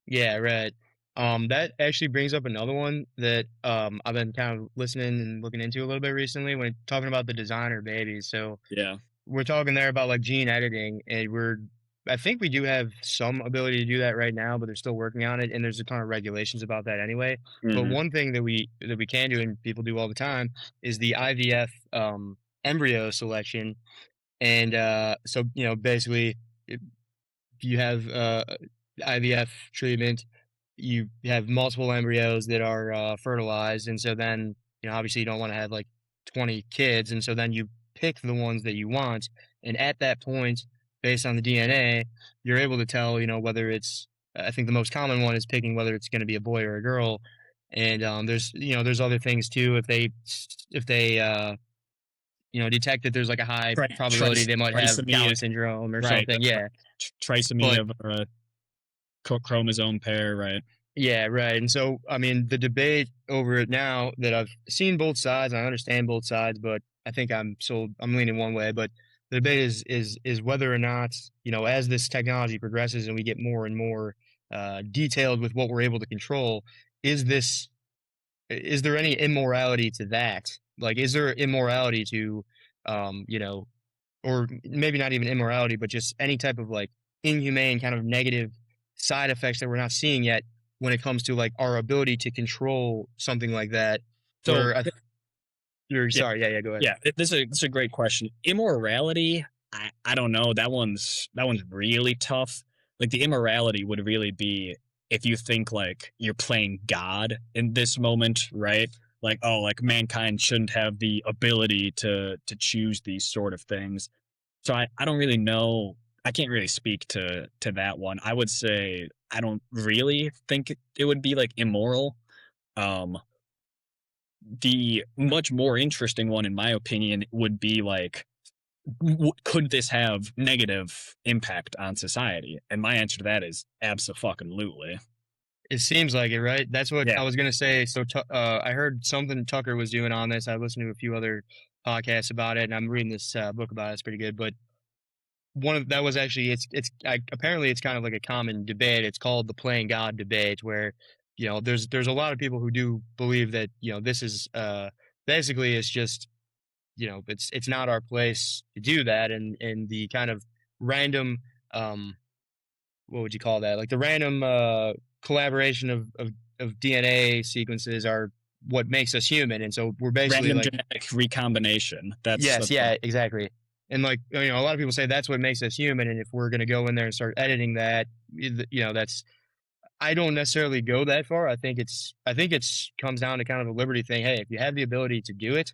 yeah, right. That actually brings up another one that I've been kind of listening and looking into a little bit recently when talking about the designer babies. So Yeah. we're talking there about like gene editing, and I think we do have some ability to do that right now, but they're still working on it, and there's a ton of regulations about that anyway. But Hmm. one thing that we can do, and people do all the time, is the IVF embryo selection. And so you know, basically, if you have IVF treatment, you have multiple embryos that are fertilized, and so then you know obviously you don't want to have like 20 kids, and so then you pick the ones that you want, and at that point, based on the DNA, you're able to tell you know whether it's I think the most common one is picking whether it's going to be a boy or a girl, and there's you know there's other things too if they you know detect that there's like a high probability they might have Trisomy, Down syndrome or right, something, yeah, trisomy but of a chromosome pair, right. yeah, right. And so, I mean, the debate over it now that I've seen both sides, I understand both sides, but I think I'm leaning one way, but the debate is whether or not, as this technology progresses and we get more and more detailed with what we're able to control, is this is there any immorality to that? Like, is there immorality to, you know, or maybe not even immorality, but just any type of like inhumane kind of negative side effects that we're not seeing yet when it comes to like our ability to control something like that? So Where you're yeah, sorry, yeah, go ahead. yeah, this is a great question. Immorality, I don't know. That one's really tough. Like the immorality would really be if you think like you're playing God in this moment, right? Like, oh, like mankind shouldn't have the ability to choose these sort of things. So I don't really know. I can't really speak to that one. I would say I don't really think it would be like immoral. Um, the much more interesting one, in my opinion, would be like, could this have negative impact on society? And my answer to that is absolutely. It seems like it, right? That's what Yeah, I was gonna say. So I heard something Tucker was doing on this. I listened to a few other podcasts about it, and I'm reading this book about it. It's pretty good. But one of that was actually apparently it's kind of like a common debate. It's called the playing God debate, where there's a lot of people who do believe that this is basically it's just it's not our place to do that, and the kind of random um what would you call that? Like the random collaboration of DNA sequences are what makes us human, and so we're basically random like, genetic recombination. That's yes, the yeah, exactly. And like a lot of people say that's what makes us human, and if we're going to go in there and start editing that, that's I don't necessarily go that far. I think it's comes down to kind of a liberty thing. Hey, if you have the ability to do it,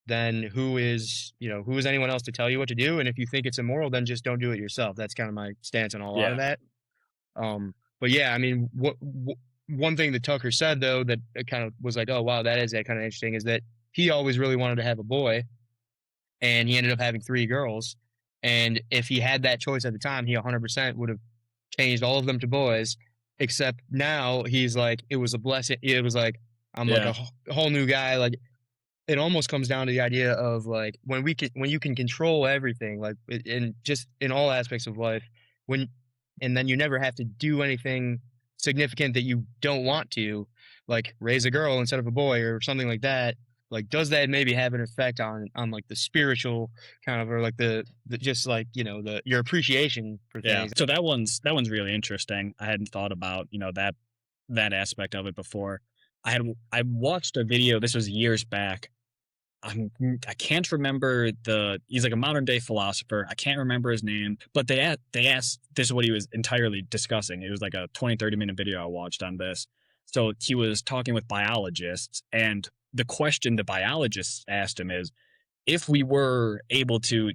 then who is anyone else to tell you what to do? And if you think it's immoral, then just don't do it yourself. That's kind of my stance on a lot of yeah, that. But yeah, I mean, one thing that Tucker said though that kind of was like, oh wow, that kind of interesting is that he always really wanted to have a boy, and he ended up having three girls. And if he had that choice at the time, he 100% would have changed all of them to boys. Except now he's like, it was a blessing. It was like I'm like yeah, a whole new guy. Like it almost comes down to the idea of like when you can control everything, like in just in all aspects of life, when and then you never have to do anything significant that you don't want to, like raise a girl instead of a boy or something like that. Like, does that maybe have an effect on like the spiritual kind of, or like the just like the your appreciation for yeah. things? So that one's really interesting. I hadn't thought about that aspect of it before. I watched a video. This was years back. I can't remember he's like a modern day philosopher. I can't remember his name, but they asked this is what he was entirely discussing. It was like a 20-30 minute video I watched on this. So he was talking with biologists, and the question the biologists asked him is, if we were able to,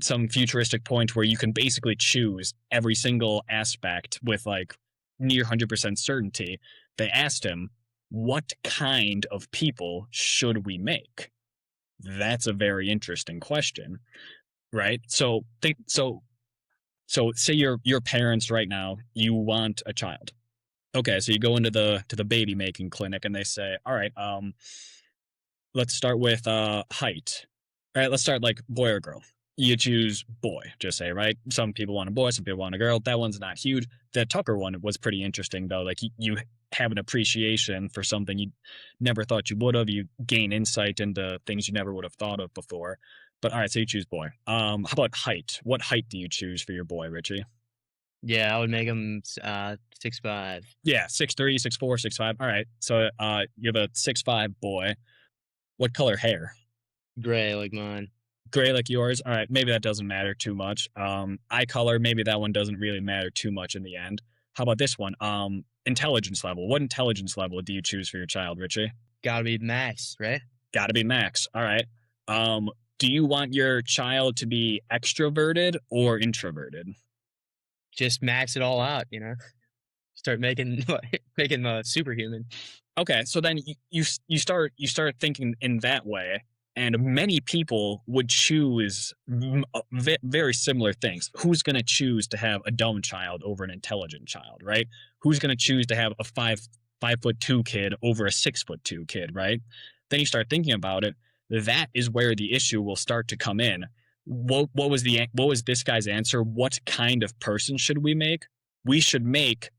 some futuristic point where you can basically choose every single aspect with like near 100% certainty, they asked him, what kind of people should we make? That's a very interesting question, right? So say your parents right now, you want a child. Okay, so you go into the baby making clinic and they say, "All right, let's start with height. All right, let's start like boy or girl. You choose boy, just say, right? Some people want a boy, some people want a girl. That one's not huge. The Tucker one was pretty interesting though. Like you have an appreciation for something you never thought you would have. You gain insight into things you never would have thought of before. But all right, so you choose boy. How about height? What height do you choose for your boy, Richie? Yeah, I would make them 6'5", Yeah, 6'3", 6'4", 6'5". All right, so you have a 6'5" boy. What color hair? gray like mine. Gray like yours. All right, maybe that doesn't matter too much. Eye color, maybe that one doesn't really matter too much in the end. How about this one? Intelligence level. What intelligence level do you choose for your child, Richie? Gotta be max, right? Got to be max. All right. Um, do you want your child to be extroverted or introverted? Just max it all out. Start making making superhuman. Okay, so then you start thinking in that way, and many people would choose very similar things. Who's going to choose to have a dumb child over an intelligent child, right? Who's going to choose to have a 5'2" kid over a 6'2" kid, right? Then you start thinking about it. that is where the issue will start to come in. What was this guy's answer? What kind of person should we make? We should make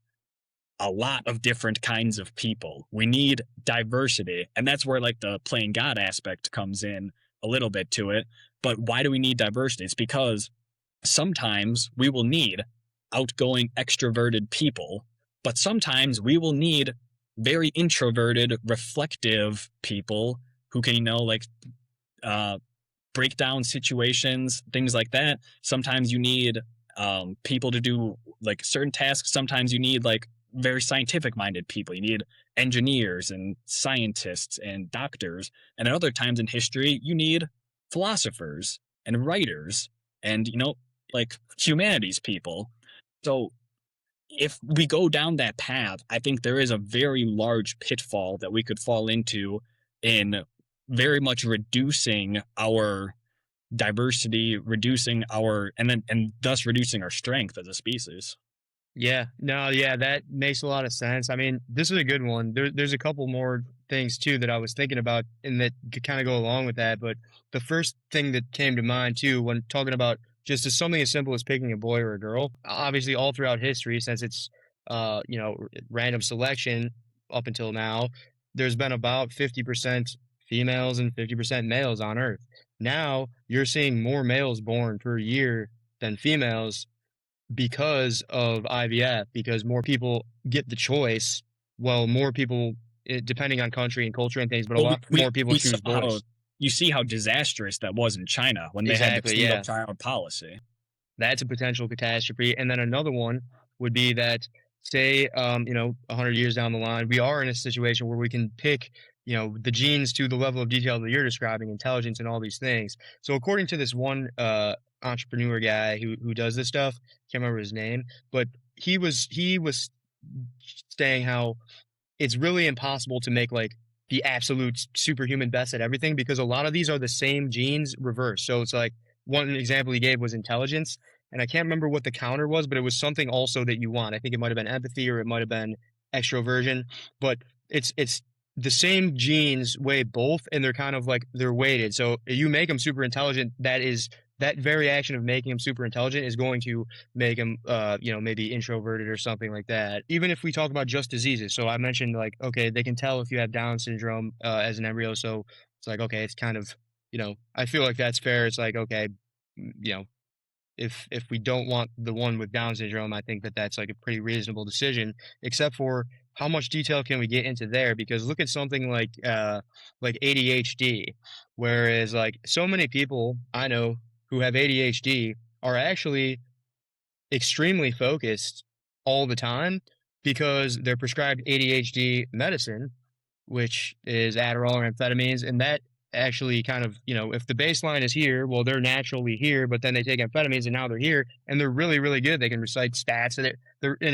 a lot of different kinds of people. We need diversity. And that's where like the playing God aspect comes in a little bit to it. But why do we need diversity? It's because sometimes we will need outgoing, extroverted people, but sometimes we will need very introverted, reflective people who can, like uh, break down situations, things like that. Sometimes you need people to do like certain tasks. Sometimes you need like very scientific minded people. You need engineers and scientists and doctors. And at other times in history, you need philosophers and writers and, like humanities people. So if we go down that path, I think there is a very large pitfall that we could fall into in very much reducing our diversity, reducing our and thus reducing our strength as a species. Yeah, no, yeah, that makes a lot of sense. I mean, this is a good one. There's a couple more things too that I was thinking about and that could kind of go along with that. But the first thing that came to mind too, when talking about just as something as simple as picking a boy or a girl, obviously all throughout history, since it's random selection up until now, there's been about 50% females and 50% males on Earth. Now you're seeing more males born per year than females because of IVF, because more people get the choice. Well, more people, depending on country and culture and things, but a Well, lot more people we saw choose how boys. you see how disastrous that was in China when they had the Exactly. single Yeah. child policy. That's a potential catastrophe. And then another one would be that, say, 100 years down the line, we are in a situation where we can pick, the genes to the level of detail that you're describing, intelligence and all these things. So according to this one entrepreneur guy who does this stuff, can't remember his name, but he was saying how it's really impossible to make like the absolute superhuman best at everything because a lot of these are the same genes reversed. So it's like one example he gave was intelligence, and I can't remember what the counter was, but it was something also that you want. I think it might have been empathy or it might have been extroversion, but it's the same genes weigh both, and they're kind of like they're weighted. So you make them super intelligent, that very action of making them super intelligent is going to make them maybe introverted or something like that. Even if we talk about just diseases, so I mentioned like okay, they can tell if you have Down syndrome as an embryo, so it's like okay, it's kind of I feel like that's fair. It's like okay, if we don't want the one with Down syndrome, I think that that's like a pretty reasonable decision. Except for how much detail can we get into there? Because look at something like ADHD, whereas like so many people I know who have ADHD are actually extremely focused all the time because they're prescribed ADHD medicine, which is Adderall or amphetamines, and that actually kind of, if the baseline is here, well, they're naturally here, but then they take amphetamines and now they're here, and they're really, really good. They can recite stats, and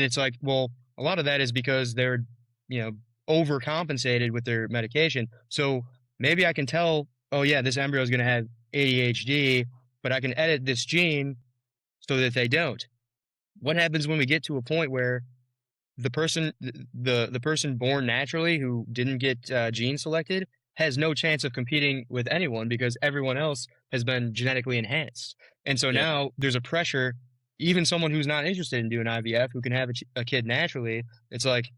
it's like, well, a lot of that is because they're, you know, overcompensated with their medication. So maybe I can tell, oh yeah, this embryo is going to have ADHD, but I can edit this gene so that they don't. What happens when we get to a point where the person born naturally who didn't get gene selected has no chance of competing with anyone because everyone else has been genetically enhanced. And so Yeah. now there's a pressure, even someone who's not interested in doing IVF who can have a kid naturally, it's like,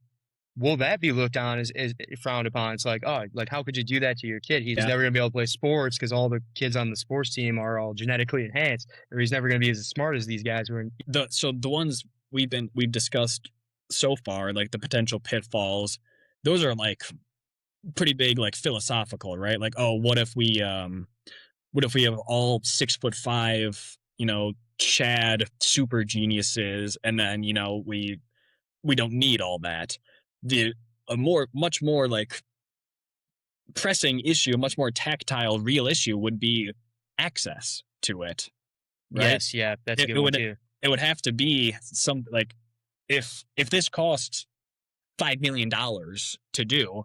will that be looked on as frowned upon? It's like, oh, like how could you do that to your kid? He's Yeah. never gonna be able to play sports because all the kids on the sports team are all genetically enhanced, or he's never gonna be as smart as these guys who are. The ones we've discussed so far, like the potential pitfalls, those are like pretty big, like philosophical, right? Like, oh, what if we have all 6'5", Chad super geniuses, and then we don't need all that. The a more much more like pressing issue, a much more tactile, real issue would be access to it, right? Yes, yeah, that's a It, good it one would too. it would have to be some like if this costs $5 million to do,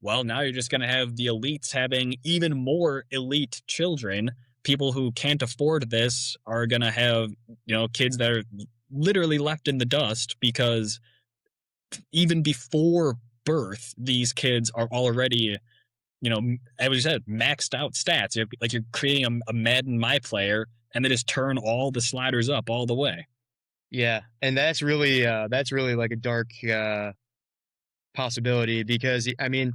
well, now you're just going to have the elites having even more elite children. People who can't afford this are going to have, kids that are literally left in the dust because even before birth, these kids are already as you said, maxed out stats. Like you're creating a Madden My Player, and then just turn all the sliders up all the way. Yeah, and that's really like a dark possibility because I mean,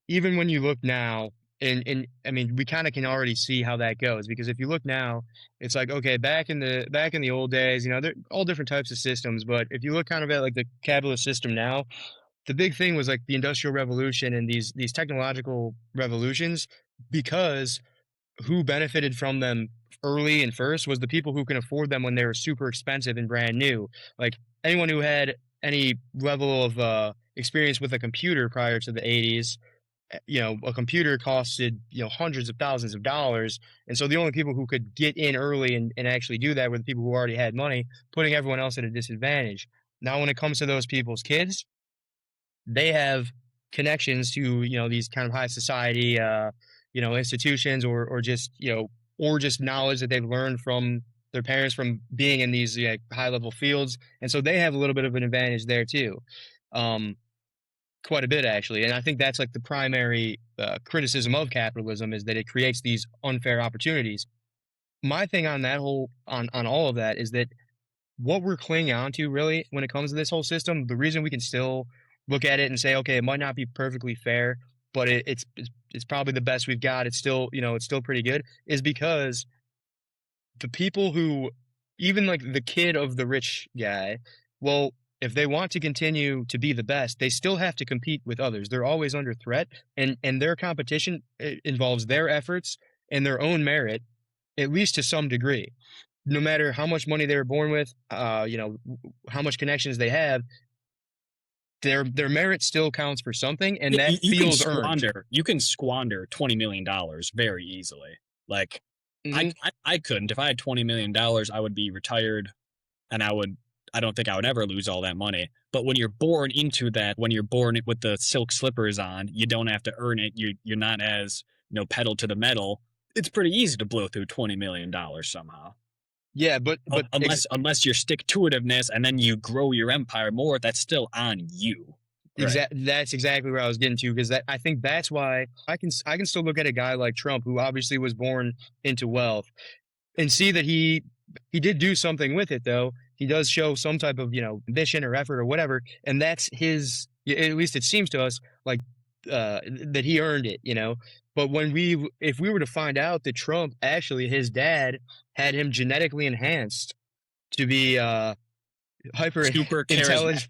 even when you look now, and I mean, we kind of can already see how that goes because if you look now, it's like okay, back in the old days, you know, they're all different types of systems, but if you look kind of at like the capitalist system now, the big thing was like the industrial revolution and these technological revolutions because who benefited from them early and first was the people who can afford them when they were super expensive and brand new. Like anyone who had any level of experience with a computer prior to the 80s, you know, a computer costed, you know, hundreds of thousands of dollars. And so the only people who could get in early and actually do that were the people who already had money, putting everyone else at a disadvantage. Now, when it comes to those people's kids, they have connections to you know these kind of high society you know institutions or just you know or just knowledge that they've learned from their parents from being in these high level fields and so they have a little bit of an advantage there too um quite a bit actually and I think that's like the primary criticism of capitalism is that it creates these unfair opportunities. My thing on that whole on all of that is that what we're clinging on to really when it comes to this whole system, the reason we can still look at it and say, okay, it might not be perfectly fair, but it's probably the best we've got. It's still, you know, it's still pretty good, is because the people who even like the kid of the rich guy, well, if they want to continue to be the best, they still have to compete with others. They're always under threat, and their competition involves their efforts and their own merit, at least to some degree no matter how much money they were born with, you know, how much connections they have, their merit still counts for something, and Yeah, that feels earned. you can squander $20 million very easily. Like Hmm. I couldn't. If I had $20 million, I would be retired, and I don't think I would ever lose all that money. But when you're born into that, when you're born with the silk slippers on, you don't have to earn it. You're not as pedal to the metal. It's pretty easy to blow through $20 million somehow. Yeah, Unless your stick to itiveness and then you grow your empire more, that's still on you. Right. that's exactly where I was getting to because that I think that's why I can still look at a guy like Trump who obviously was born into wealth and see that he did do something with it though. He does show some type of, you know, ambition or effort or whatever, and that's his at least it seems to us like that he earned it, you know. But when we if we were to find out that Trump actually his dad had him genetically enhanced to be hyper Super charismatic. intelligent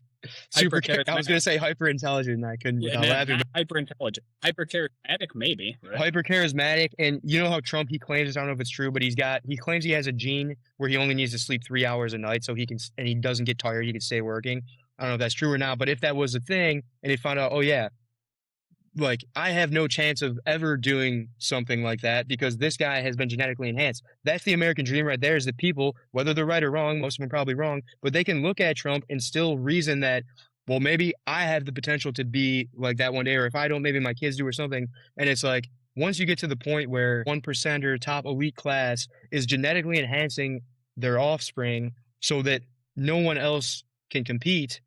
Hyper super I was charismatic. going to say hyper intelligent and I couldn't Yeah, without laughing not hyper intelligent. Hyper charismatic, maybe. Right. hyper charismatic and you know how Trump he claims I don't know if it's true but he claims he has a gene where he only needs to sleep 3 hours a night so he can and he doesn't get tired he can stay working. I don't know if that's true or not but if that was a thing and he found out oh yeah like I have no chance of ever doing something like that because this guy has been genetically enhanced. That's the American dream right there is that people, whether they're right or wrong, most of them are probably wrong, but they can look at Trump and still reason that, well, maybe I have the potential to be like that one day, or if I don't, maybe my kids do or something. And it's like once you get to the point where 1% or top elite class is genetically enhancing their offspring so that no one else can compete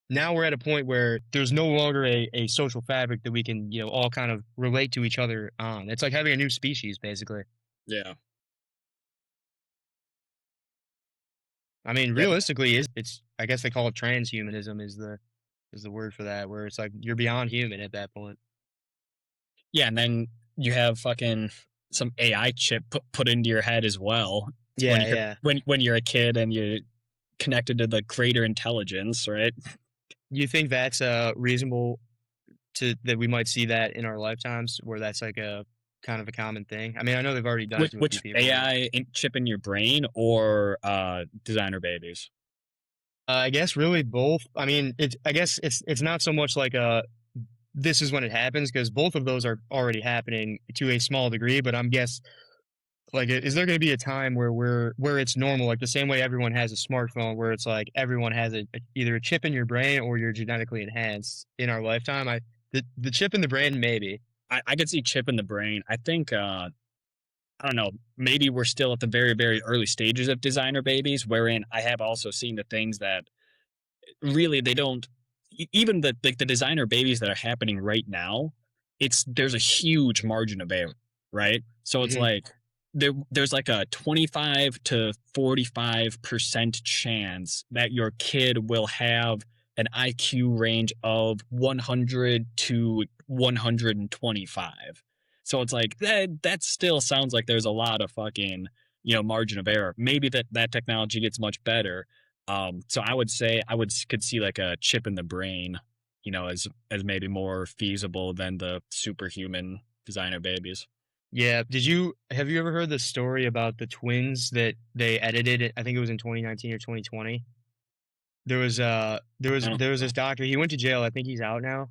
now we're at a point where there's no longer a social fabric that we can, you know, all kind of relate to each other on. It's like having a new species, basically. Yeah. I mean, Yeah. realistically, is it's I guess they call it transhumanism is the word for that, where it's like you're beyond human at that point. Yeah, and then you have fucking some AI chip put into your head as well Yeah, yeah. when you're a kid and you're connected to the greater intelligence, right? You think that's reasonable to that we might see that in our lifetimes, where that's like a kind of a common thing? I mean, I know they've already done it to a few Which people, but chip in your brain or designer babies? I guess really both. I mean, I guess it's not so much like a this is when it happens because both of those are already happening to a small degree. But I'm guess like is there going to be a time where where it's normal, like the same way everyone has a smartphone, where it's like everyone has either a chip in your brain or you're genetically enhanced in our lifetime? The chip in the brain maybe. I could see chip in the brain. I think I don't know. Maybe we're still at the very, very early stages of designer babies, wherein I have also seen the things that really they don't. Even the designer babies that are happening right now. there's a huge margin of error, right? So it's Hmm. like there's like a 25 to 45% chance that your kid will have an IQ range of 100 to 125. So it's like that still sounds like there's a lot of fucking, margin of error. Maybe that technology gets much better. So I would say could see like a chip in the brain, as maybe more feasible than the superhuman designer babies. Yeah. Have you ever heard the story about the twins that they edited? I think it was in 2019 or 2020. I don't There think was so. this doctor. He went to jail. I think he's out now.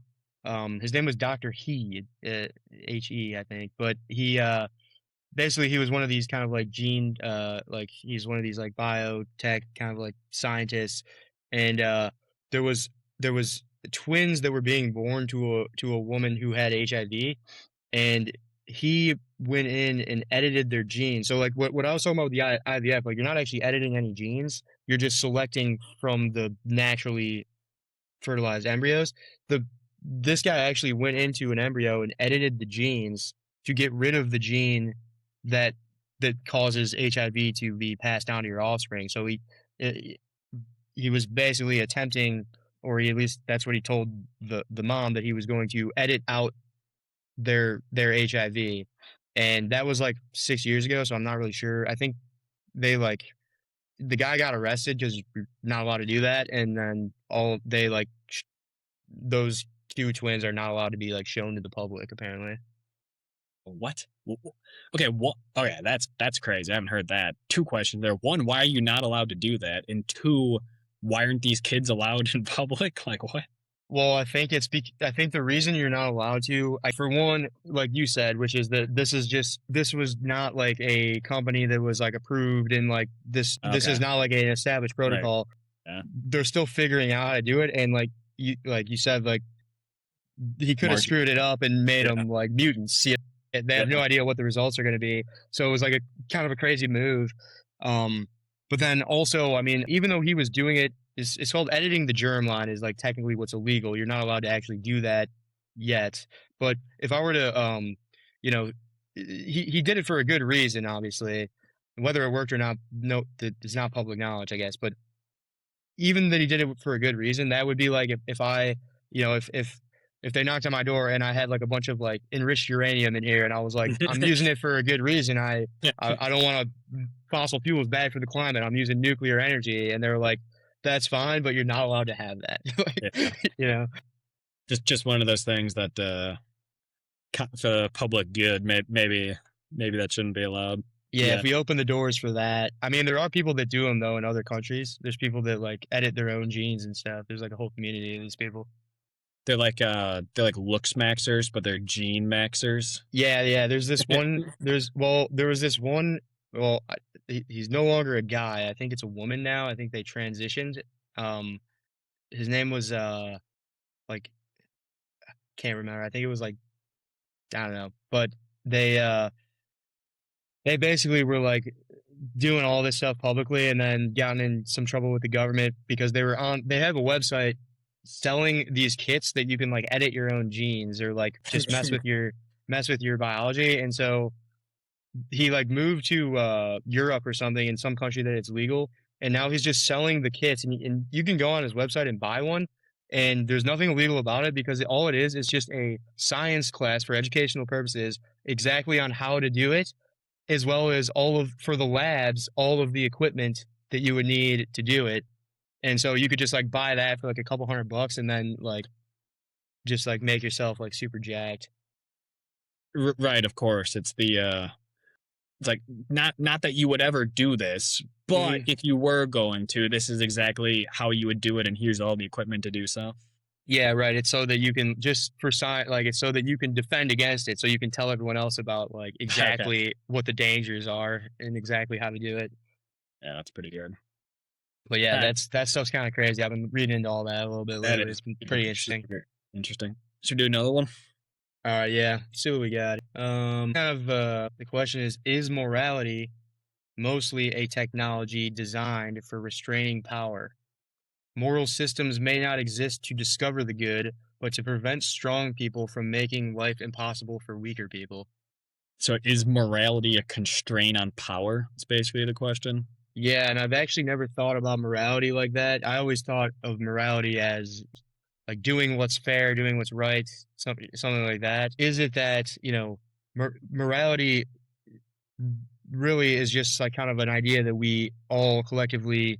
His name was Dr. He, I think. But he basically he was one of these kind of like like he's one of these like biotech kind of like scientists. And there was there was twins that were being born to a woman who had HIV, and he went in and edited their genes. So like what I was talking about with the IVF, like you're not actually editing any genes, you're just selecting from the naturally fertilized embryos. The This guy actually went into an embryo and edited the genes to get rid of the gene that causes HIV to be passed down to your offspring. So eh, he was basically attempting, or at least that's what he told the mom, that he was going to edit out their HIV, and that was like 6 years ago. So I'm not really sure. I think they like the guy got arrested because you're not allowed to do that, and then all they like those two twins are not allowed to be like shown to the public apparently. What? Okay, what? Okay, that's crazy. I haven't heard that. Two questions there. One, why are you not allowed to do that? And two, why aren't these kids allowed in public? Like what? Well, I think the reason you're not allowed to, for one, like you said, which is that this was not like a company that was like approved, and like this is Okay, not like an established right. protocol. Yeah, They're still figuring out how to do it, and like you said, like he could have margin. screwed it up and made Yeah, them like mutants. Yeah, they have no yeah. idea what the results are going to be. So it was like a kind of a crazy move. Um, but then also, I mean, even though he was doing it, it's called editing the germline is like technically what's illegal. You're not allowed to actually do that yet. But if I were to, you know, he did it for a good reason, obviously. Whether it worked or not, no, it's not public knowledge, I guess. But even that he did it for a good reason, that would be like if I, if they knocked on my door and I had like a bunch of like enriched uranium in here and I was like, I'm using it for a good reason. I don't want to fossil fuel is bad for the climate. I'm using nuclear energy, and they're like, that's fine, but you're not allowed to have that. Yeah. you know? Just one of those things that for public good, maybe that shouldn't be allowed Yeah, if yet. we open the doors for that, I mean, there are people that do them though in other countries. There's people that like edit their own genes and stuff. There's like a whole community of these people. They're like looks maxers, but they're gene maxers. Yeah, yeah. There's this one. There was this one. Well, he's no longer a guy. I think it's a woman now. I think they transitioned. Um, his name was like can't remember. I think it was like I don't know. But they uh they basically were like doing all this stuff publicly, and then gotten in some trouble with the government because they have a website selling these kits that you can like edit your own genes or like just mess with your biology, and so he like moved to Europe or something in some country that it's legal, and now he's just selling the kits, and you can go on his website and buy one, and there's nothing illegal about it because all it is just a science class for educational purposes, exactly on how to do it, as well as all of for the labs, all of the equipment that you would need to do it, and so you could just like buy that for like a couple $100 and then like just like make yourself like super jacked. Right, of course. It's like not that you would ever do this, but Hmm. if you were going to, this is exactly how you would do it, and here's all the equipment to do so. Yeah, right. It's so that you can just for science, like it's so that you can defend against it, so you can tell everyone else about like Okay, exactly what the dangers are and exactly how to do it. yeah, that's pretty good. But yeah, All right, that stuff's kind of crazy. I've been reading into all that a little bit that lately. is It's been pretty interesting. super interesting. Should we do another one? All right, yeah. See what we got. Kind of the question is morality mostly a technology designed for restraining power? Moral systems may not exist to discover the good, but to prevent strong people from making life impossible for weaker people. So is morality a constraint on power? It's basically the question. Yeah, and I've actually never thought about morality like that. I always thought of morality as like doing what's fair, doing what's right, something like that. Is it that, morality really is just like kind of an idea that we all collectively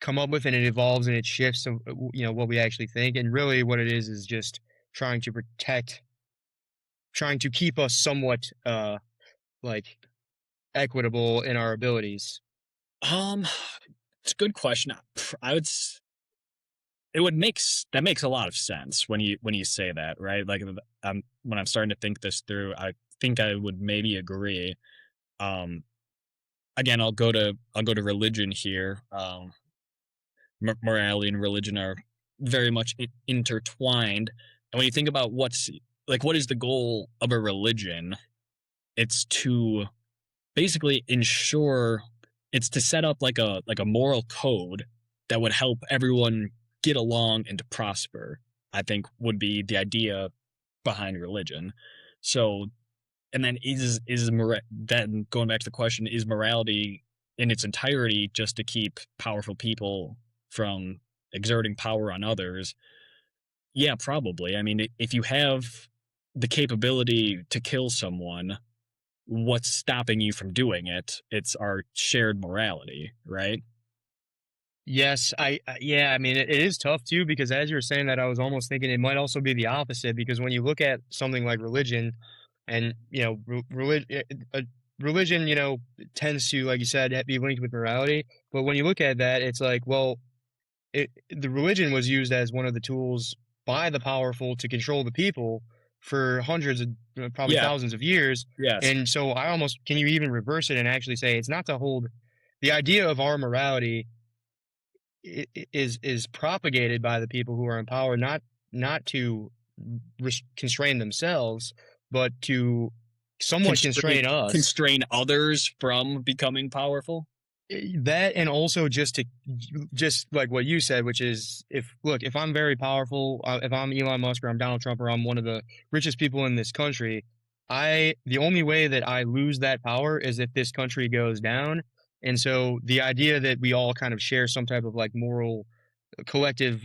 come up with and it evolves and it shifts of what we actually think, and really what it is just trying to protect, trying to keep us somewhat like equitable in our abilities. Um, it's a good question. I would. It would that makes a lot of sense when you say that, right? Like, when I'm starting to think this through, I think I would maybe agree. Um, Again, I'll go to religion here. Morality and religion are very much intertwined. And when you think about what is the goal of a religion, it's to basically ensure it's to set up like a moral code that would help everyone get along and to prosper. I think would be the idea behind religion. So, and then then going back to the question, is morality in its entirety just to keep powerful people from exerting power on others? Yeah, probably. I mean, if you have the capability to kill someone, what's stopping you from doing it? It's our shared morality, right? Yes, yeah, I mean it is tough too because as you were saying that I was almost thinking it might also be the opposite because when you look at something like religion and religion tends to, like you said, be linked with morality, but when you look at that it's like, well, the religion was used as one of the tools by the powerful to control the people for hundreds of probably Yeah. thousands of years. Yes. And so I almost, can you even reverse it and actually say it's not to hold the idea of our morality is propagated by the people who are in power, not to constrain themselves, but to somewhat constrain us. Constrain others from becoming powerful. That, and also just like what you said, which is, if I'm very powerful, if I'm Elon Musk or I'm Donald Trump or I'm one of the richest people in this country, the only way that I lose that power is if this country goes down. And so the idea that we all kind of share some type of like moral collective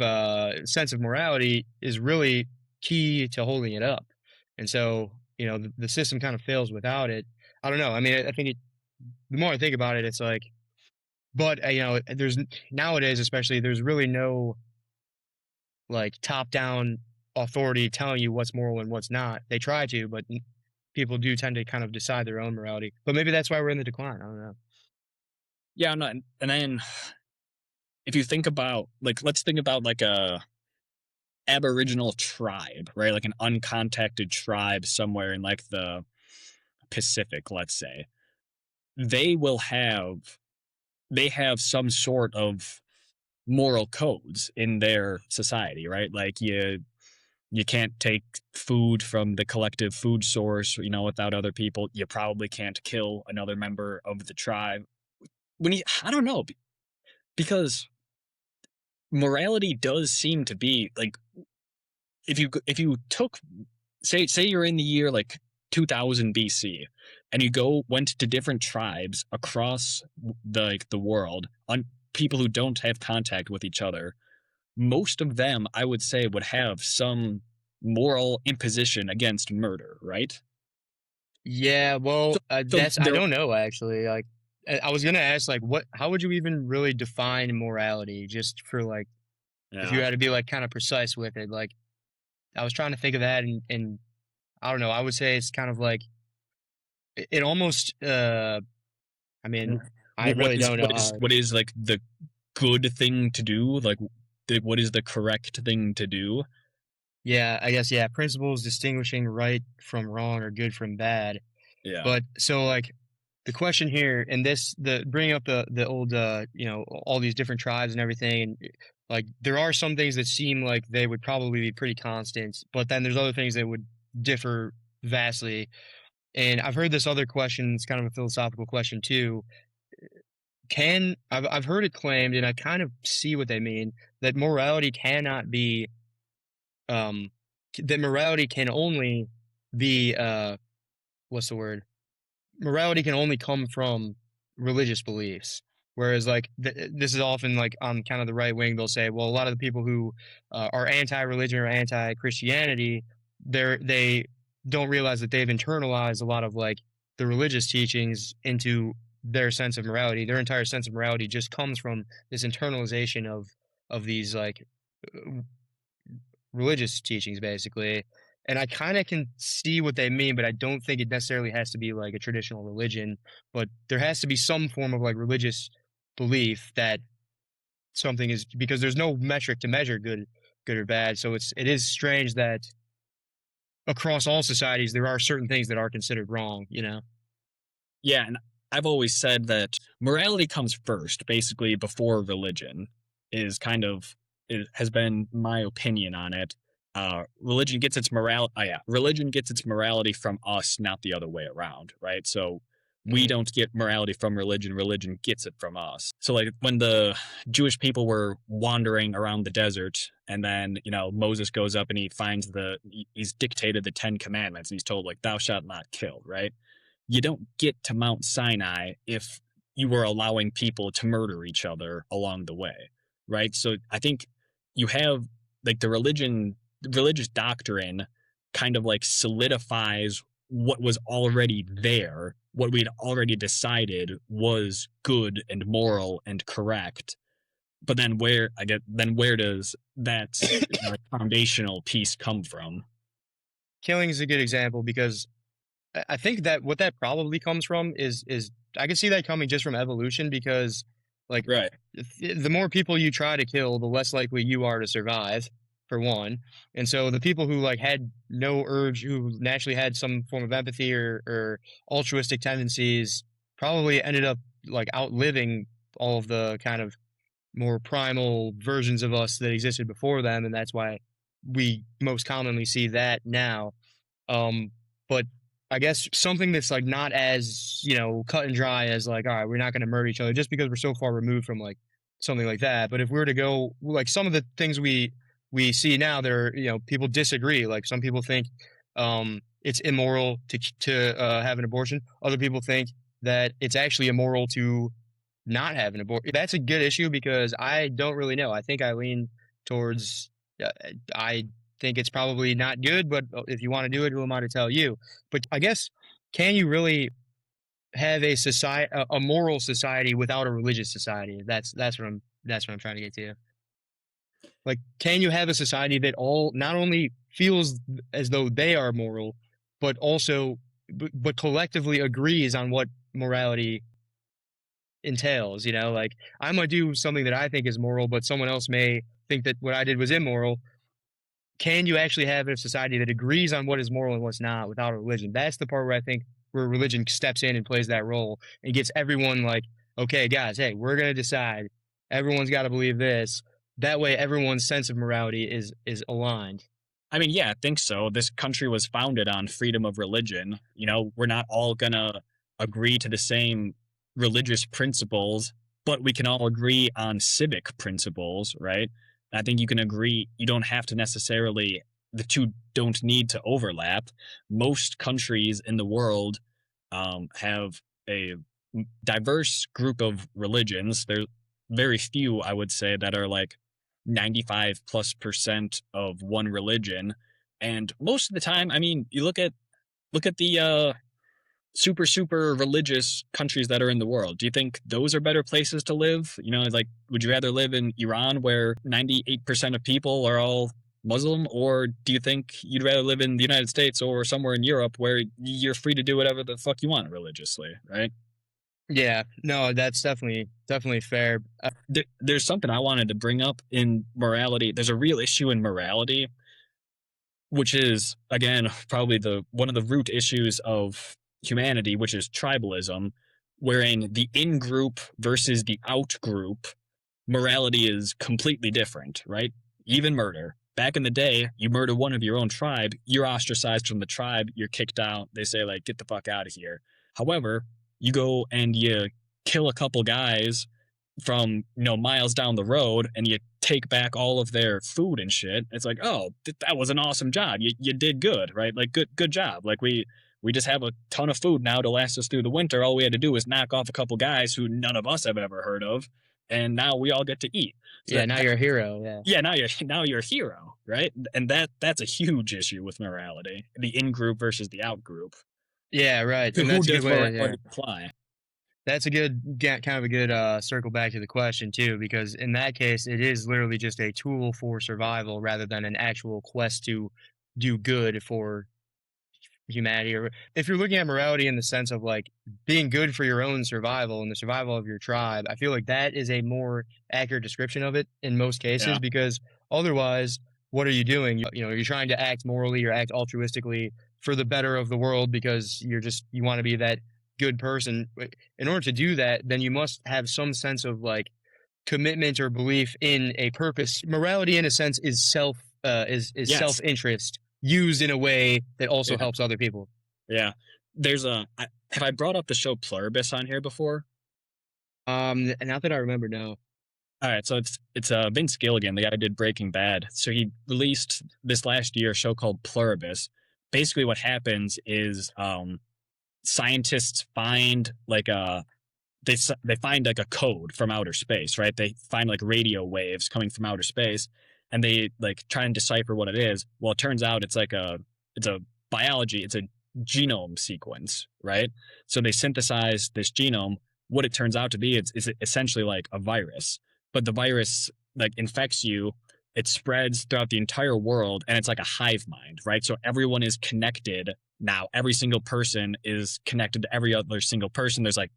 sense of morality is really key to holding it up. And so, the system kind of fails without it. I don't know. I mean, I think the more I think about it, it's like, but there's nowadays, especially, there's really no like top-down authority telling you what's moral and what's not. They try to, but people do tend to kind of decide their own morality. But maybe that's why we're in the decline. I don't know. Yeah, no, and then if you think about let's think about like a aboriginal tribe, right? Like an uncontacted tribe somewhere in like the Pacific, let's say. They will have they have some sort of moral codes in their society, right? Like you can't take food from the collective food source, without other people. You probably can't kill another member of the tribe. I don't know, because morality does seem to be like, if you took, say you're in the year like 2000 BC, and you went to different tribes across the world, on people who don't have contact with each other, most of them, I would say, would have some moral imposition against murder, right? Yeah, well, So, so I there, don't know actually. Like, I was gonna ask, like, how would you even really define morality? Just for like, if you yeah. had to be like kind of precise with it. Like, I was trying to think of that, and I don't know. I would say it's kind of like it almost. I mean, I really don't know how. What is like the good thing to do? Like, what is the correct thing to do? Yeah, I guess, yeah. Principles distinguishing right from wrong or good from bad. Yeah. But so like the question here, and the bringing up the old all these different tribes and everything, and like there are some things that seem like they would probably be pretty constant, but then there's other things that would differ vastly. And I've heard this other question, it's kind of a philosophical question too. I've heard it claimed, and I kind of see what they mean, that morality cannot be that morality can only be what's the word? Morality can only come from religious beliefs. Whereas, like, this is often like on kind of the right wing, they'll say, well, a lot of the people who are anti-religion or anti-Christianity, they don't realize that they've internalized a lot of like the religious teachings into their sense of morality. Their entire sense of morality just comes from this internalization of these like religious teachings basically. And I kind of can see what they mean, but I don't think it necessarily has to be like a traditional religion, but there has to be some form of like religious belief that something is, because there's no metric to measure good or bad. So it is strange that across all societies there are certain things that are considered wrong, you know. Yeah, and I've always said that morality comes first, basically before religion. Is kind of it has been my opinion on it. Religion gets its moral. Oh yeah, religion gets its morality from us, not the other way around, right? So we Mhm. don't get morality from religion. Religion gets it from us. So like when the Jewish people were wandering around the desert, and then Moses goes up and he finds he's dictated the Ten Commandments, and he's told like thou shalt not kill, right? You don't get to Mount Sinai if you were allowing people to murder each other along the way, right? So I think you have like the religious doctrine kind of like solidifies what was already there, what we'd already decided was good and moral and correct. But then where does that foundational piece come from? Killing is a good example because I think that what that probably comes from is I can see that coming just from evolution because like Right. the more people you try to kill, the less likely you are to survive, for one. And so the people who like had no urge, who naturally had some form of empathy or altruistic tendencies, probably ended up like outliving all of the kind of more primal versions of us that existed before them, and that's why we most commonly see that now. But I guess something that's like not as, cut and dry as like, all right, we're not going to murder each other just because we're so far removed from like something like that. But if we were to go like some of the things we see now, there, people disagree. Like some people think it's immoral to have an abortion. Other people think that it's actually immoral to not have an abortion. That's a good issue because I don't really know. I think I lean towards uh, I think it's probably not good, but if you want to do it, who am I to tell you? But I guess can you really have a society, a moral society without a religious society? That's what I'm trying to get to. Like, can you have a society that all not only feels as though they are moral, but also but collectively agrees on what morality entails? Like I might do something that I think is moral, but someone else may think that what I did was immoral. Can you actually have a society that agrees on what is moral and what's not without a religion? That's the part where I think where religion steps in and plays that role and gets everyone like, okay, guys, hey, we're gonna decide. Everyone's got to believe this. That way, everyone's sense of morality is aligned. I mean, yeah, I think so. This country was founded on freedom of religion. We're not all gonna agree to the same religious principles, but we can all agree on civic principles, right? I think you can agree, you don't have to necessarily, the two don't need to overlap. Most countries in the world have a diverse group of religions. There's very few, I would say, that are like 95+% of one religion. And most of the time, I mean, you look at the super religious countries that are in the world. Do you think those are better places to live? Like, would you rather live in Iran where 98% of people are all Muslim, or do you think you'd rather live in the United States or somewhere in Europe where you're free to do whatever the fuck you want religiously, right? Yeah, no, that's definitely fair. There's something I wanted to bring up in morality. There's a real issue in morality, which is again probably the one of the root issues of humanity, which is tribalism, wherein the in group versus the out group morality is completely different, right? Even murder. Back in the day, you murder one of your own tribe, you're ostracized from the tribe, you're kicked out. They say like get the fuck out of here. However, you go and you kill a couple guys from miles down the road, and you take back all of their food and shit. It's like, oh, that was an awesome job. You did good, right? Like good job. Like we just have a ton of food now to last us through the winter. All we had to do was knock off a couple guys who none of us have ever heard of, and now we all get to eat. So Yeah, now you're a hero. Yeah. yeah, now you're a hero, right? And that's a huge issue with morality, the in group versus the out group. Yeah, right. And Who that's a good does way to, morality yeah. apply? That's a kind of a good circle back to the question too, because in that case, it is literally just a tool for survival rather than an actual quest to do good for humanity. Or if you're looking at morality in the sense of like being good for your own survival and the survival of your tribe, I feel like that is a more accurate description of it in most cases, Yeah. because otherwise, what are you doing? You're trying to act morally or act altruistically for the better of the world because you want to be that good person. In order to do that, then you must have some sense of like commitment or belief in a purpose. Morality, in a sense, is is self Yes. interest used in a way that also Yeah. helps other people. Yeah. Have I brought up the show Pluribus on here before? Not that I remember, no. All right, so it's Vince Gilligan, the guy who did Breaking Bad. So he released this last year a show called Pluribus. Basically, what happens is scientists find like they find like a code from outer space, right? They find like radio waves coming from outer space, and they like try and decipher what it is. Well, it turns out it's a it's a genome sequence, right? So they synthesize this genome. What it turns out to be is essentially like a virus, but the virus like infects you. It spreads throughout the entire world, and it's like a hive mind, right? So everyone is connected now. Every single person is connected to every other single person. There's like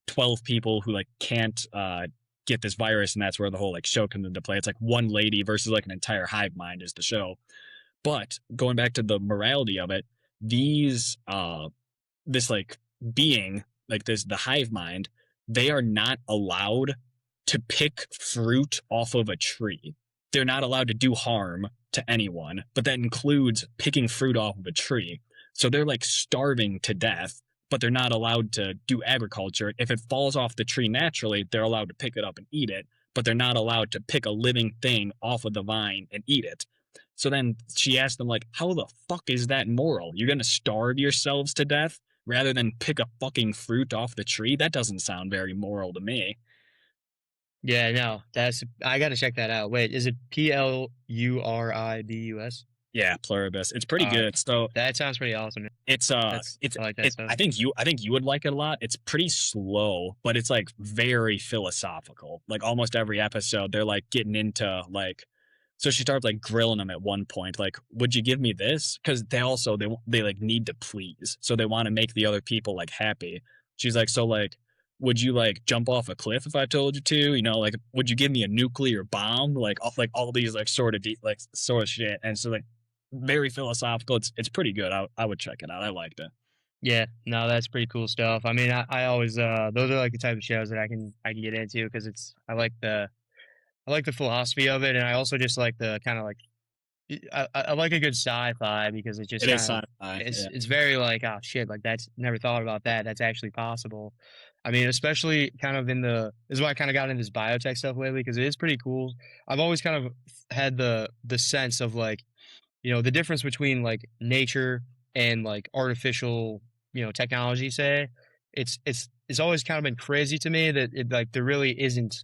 12 people who like can't get this virus, and that's where the whole like show comes into play. It's like one lady versus like an entire hive mind is the show. But going back to the morality of it, these this like being like this the hive mind, they are not allowed to pick fruit off of a tree. They're not allowed to do harm to anyone, but that includes picking fruit off of a tree. So they're like starving to death, but they're not allowed to do agriculture. If it falls off the tree naturally, they're allowed to pick it up and eat it, but they're not allowed to pick a living thing off of the vine and eat it. So then she asked them, like, how the fuck is that moral? You're going to starve yourselves to death rather than pick a fucking fruit off the tree? That doesn't sound very moral to me. Yeah, no, I got to check that out. Wait, is it Pluribus? Yeah, Pluribus. It's pretty Uh, good. So that sounds pretty awesome. I like that stuff. I think you would like it a lot. It's pretty slow, but it's like very philosophical. Like almost every episode, they're like getting into like. So she starts like grilling him at one point, like, "Would you give me this?" Because they like need to please, so they want to make the other people like happy. She's like, "So like, would you like jump off a cliff if I told you to? Like, would you give me a nuclear bomb? Like all these like like sort of shit." And so like very philosophical. It's pretty good. I would check it out. I liked it. Yeah, no, that's pretty cool stuff. I mean, I always those are like the type of shows that I can get into because I like the philosophy of it, and I also just like the kind of like I like a good sci-fi because it just It is kind of sci-fi. Yeah. it's very like, oh shit, like that's never thought about that. That's actually possible. I mean, especially kind of this is why I kind of got into this biotech stuff lately because it is pretty cool. I've always kind of had the sense of like, the difference between like nature and like artificial, technology, say, it's always kind of been crazy to me that like there really isn't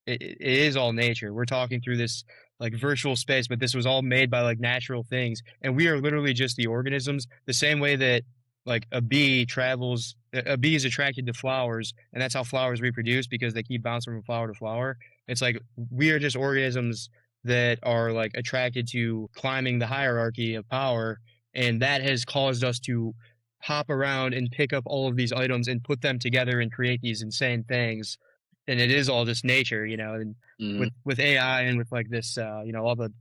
it is all nature. We're talking through this like virtual space, but this was all made by like natural things, and we are literally just the organisms. The same way that like a bee is attracted to flowers, and that's how flowers reproduce because they keep bouncing from flower to flower. It's like we are just organisms that are like attracted to climbing the hierarchy of power, and that has caused us to hop around and pick up all of these items and put them together and create these insane things, and it is all just nature, and Hmm. with AI and with like this all the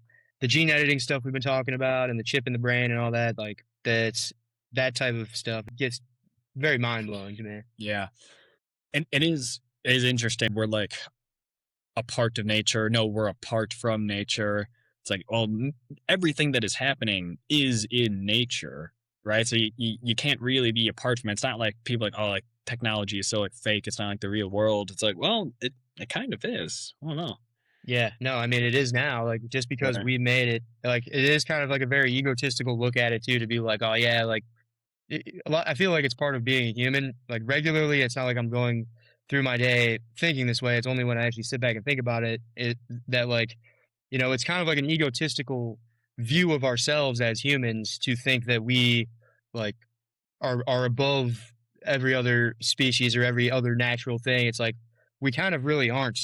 gene editing stuff we've been talking about and the chip in the brain and all that, like that type of stuff gets very mind blowing to me. Yeah. And it is interesting. We're like a part of nature. No, we're apart from nature. It's like, well, everything that is happening is in nature, right? So you can't really be apart from it. It's not like people like, oh, like technology is so like fake, it's not like the real world. It's like, well, it kind of is. I don't know. Yeah, no, I mean, it is now, like, just because Right. we made it, like, it is kind of like a very egotistical look at it too, to be like, "Oh, yeah," like, a lot I feel like it's part of being a human, like, regularly, it's not like I'm going through my day thinking this way, it's only when I actually sit back and think about it that, like, it's kind of like an egotistical view of ourselves as humans to think that we, like, are above every other species or every other natural thing. It's like we kind of really aren't,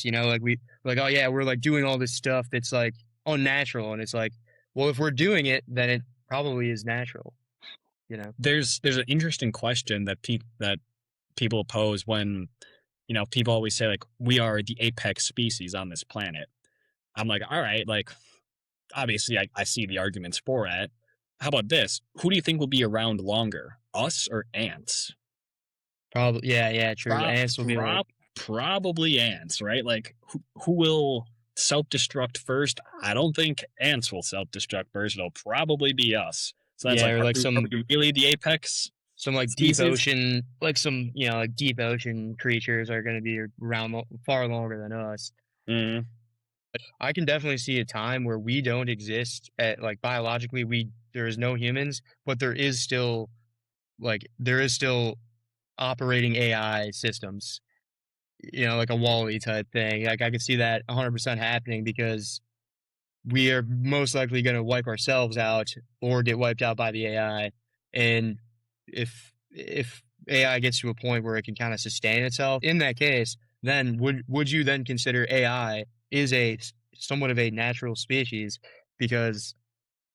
like oh yeah, we're like doing all this stuff that's like unnatural, and it's like, well, if we're doing it, then it probably is natural, you know. There's an interesting question that people pose when, people always say like we are the apex species on this planet. I'm like, all right, like obviously I see the arguments for it. How about this? Who do you think will be around longer, us or ants? Probably, yeah, yeah, true. Pro- Ants will be like, Probably ants, right? Like who will self destruct first? I don't think ants will self destruct first. It'll probably be us. So that's yeah, like, or like are we really the apex some like deep species? ocean, like some like deep ocean creatures are going to be around far longer than us. Mm, I can definitely see a time where we don't exist at, like, biologically, we there is no humans, but there is still operating AI systems, like a Wall-E type thing. Like, I could see that 100% happening because we are most likely going to wipe ourselves out or get wiped out by the AI. And if AI gets to a point where it can kind of sustain itself, in that case, then would you then consider AI is somewhat of a natural species? Because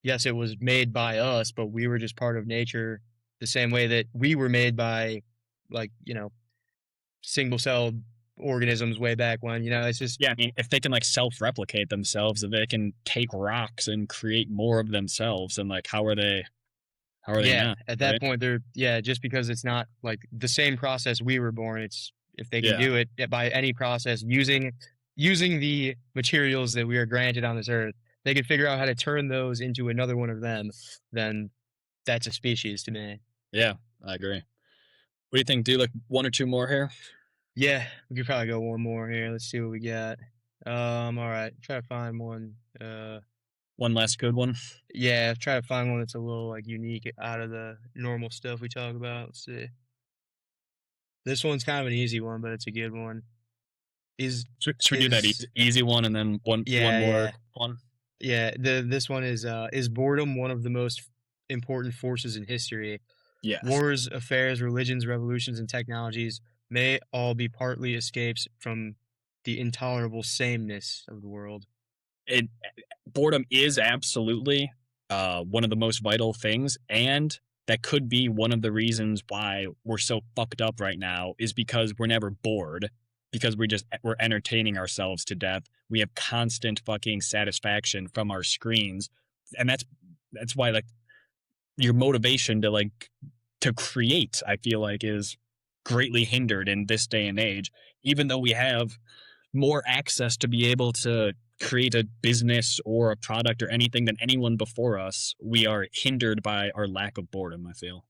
yes, it was made by us, but we were just part of nature the same way that we were made by, like, single celled organisms way back when. It's just, yeah, I mean, if they can like self replicate themselves, if they can take rocks and create more of themselves, then like how are they? How are they yeah, not? at that Right? point, yeah, just because it's not like the same process we were born, it's if they can Yeah, do it by any process using the materials that we are granted on this earth, they can figure out how to turn those into another one of them, then that's a species to me. yeah, I agree. What do you think? Do like one or two more here? Yeah, we could probably go one more here. Let's see what we got. All right, try to find one. One last good one. Yeah, try to find one that's a little like unique out of the normal stuff we talk about. Let's see. This one's kind of an easy one, but it's a good one. Is Should we do that is easy one and then one Yeah, more yeah, one? yeah. This one is boredom one of the most important forces in history? Yes. Wars, affairs, religions, revolutions, and technologies may all be partly escapes from the intolerable sameness of the world. It boredom is absolutely one of the most vital things, and that could be one of the reasons why we're so fucked up right now is because we're never bored, because we're entertaining ourselves to death. We have constant fucking satisfaction from our screens, and that's why like your motivation to like to create, I feel like, is greatly hindered in this day and age. Even though we have more access to be able to create a business or a product or anything than anyone before us, we are hindered by our lack of boredom, I feel.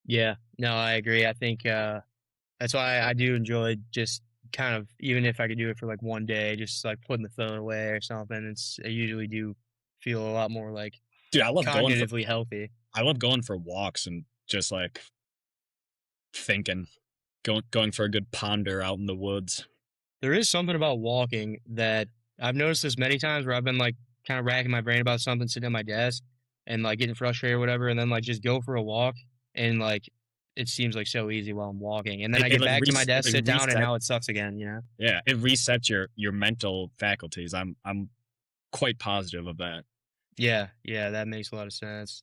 Yeah, no, I agree. I think that's why I do enjoy just kind of, even if I could do it for like one day, just like putting the phone away or something. I usually do feel a lot more like Dude, cognitively healthy. I love going for walks and just like thinking, going for a good ponder out in the woods. There is something about walking that I've noticed this many times where I've been like kind of racking my brain about something sitting at my desk and like getting frustrated or whatever, and then like just go for a walk and like it seems like so easy while I'm walking. And then I It get like back to my it desk, like sit down, and reset. now it sucks again. Yeah, it resets your mental faculties. I'm quite positive of that. Yeah, yeah, that makes a lot of sense.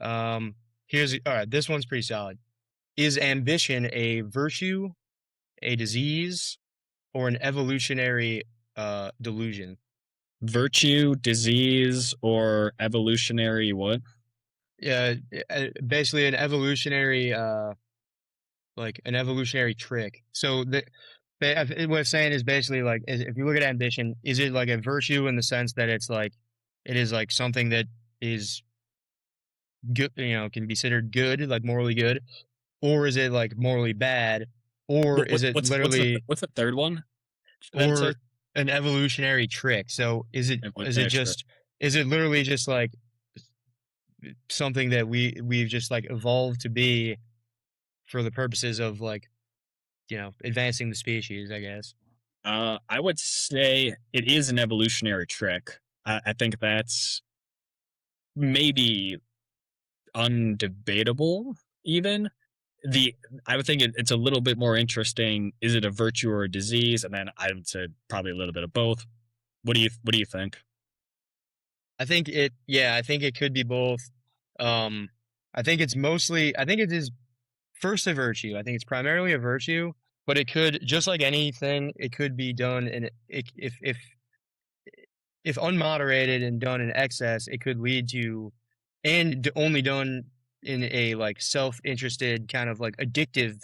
Um, all right, this one's pretty solid. Is ambition a virtue, a disease, or an evolutionary delusion? Virtue, disease, or evolutionary what? Yeah, basically an evolutionary like an evolutionary trick. So what it's saying is basically like if you look at ambition, is it like a virtue in the sense that it's like it is like something that is good, can be considered good, like morally good, or is it like morally bad or is it What's literally what's the third one? Then say or an evolutionary trick? So evolutionary trick. is it literally just like something that we've just like evolved to be for the purposes of like, advancing the species, I guess. I would say it is an evolutionary trick. I think that's maybe undebatable. Even the I would think it's a little bit more interesting. Is it a virtue or a disease? And then I would say probably a little bit of both. What do you think? I think it could be both. Um, I think it is first a virtue. I think it's primarily a virtue, but it could, just like anything, it could be done if unmoderated and done in excess, it could lead to, only done in a like self-interested kind of like addictive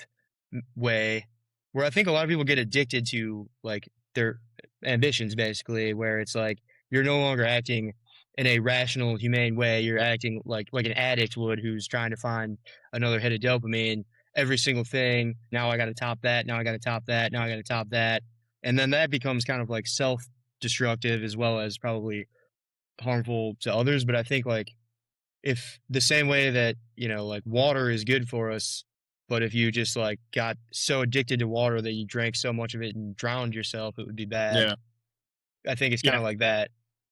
way, where I think a lot of people get addicted to like their ambitions, basically, where it's like you're no longer acting in a rational, humane way. You're acting like an addict would, who's trying to find another hit of dopamine. Every single thing. Now I got to top that. Now I got to top that. Now I got to top that. And then that becomes kind of like self-destructive as well as probably harmful to others. But I think like if the same way that, like water is good for us, but if you just like got so addicted to water that you drank so much of it and drowned yourself, it would be bad. Yeah, I think it's kind yeah, of like that.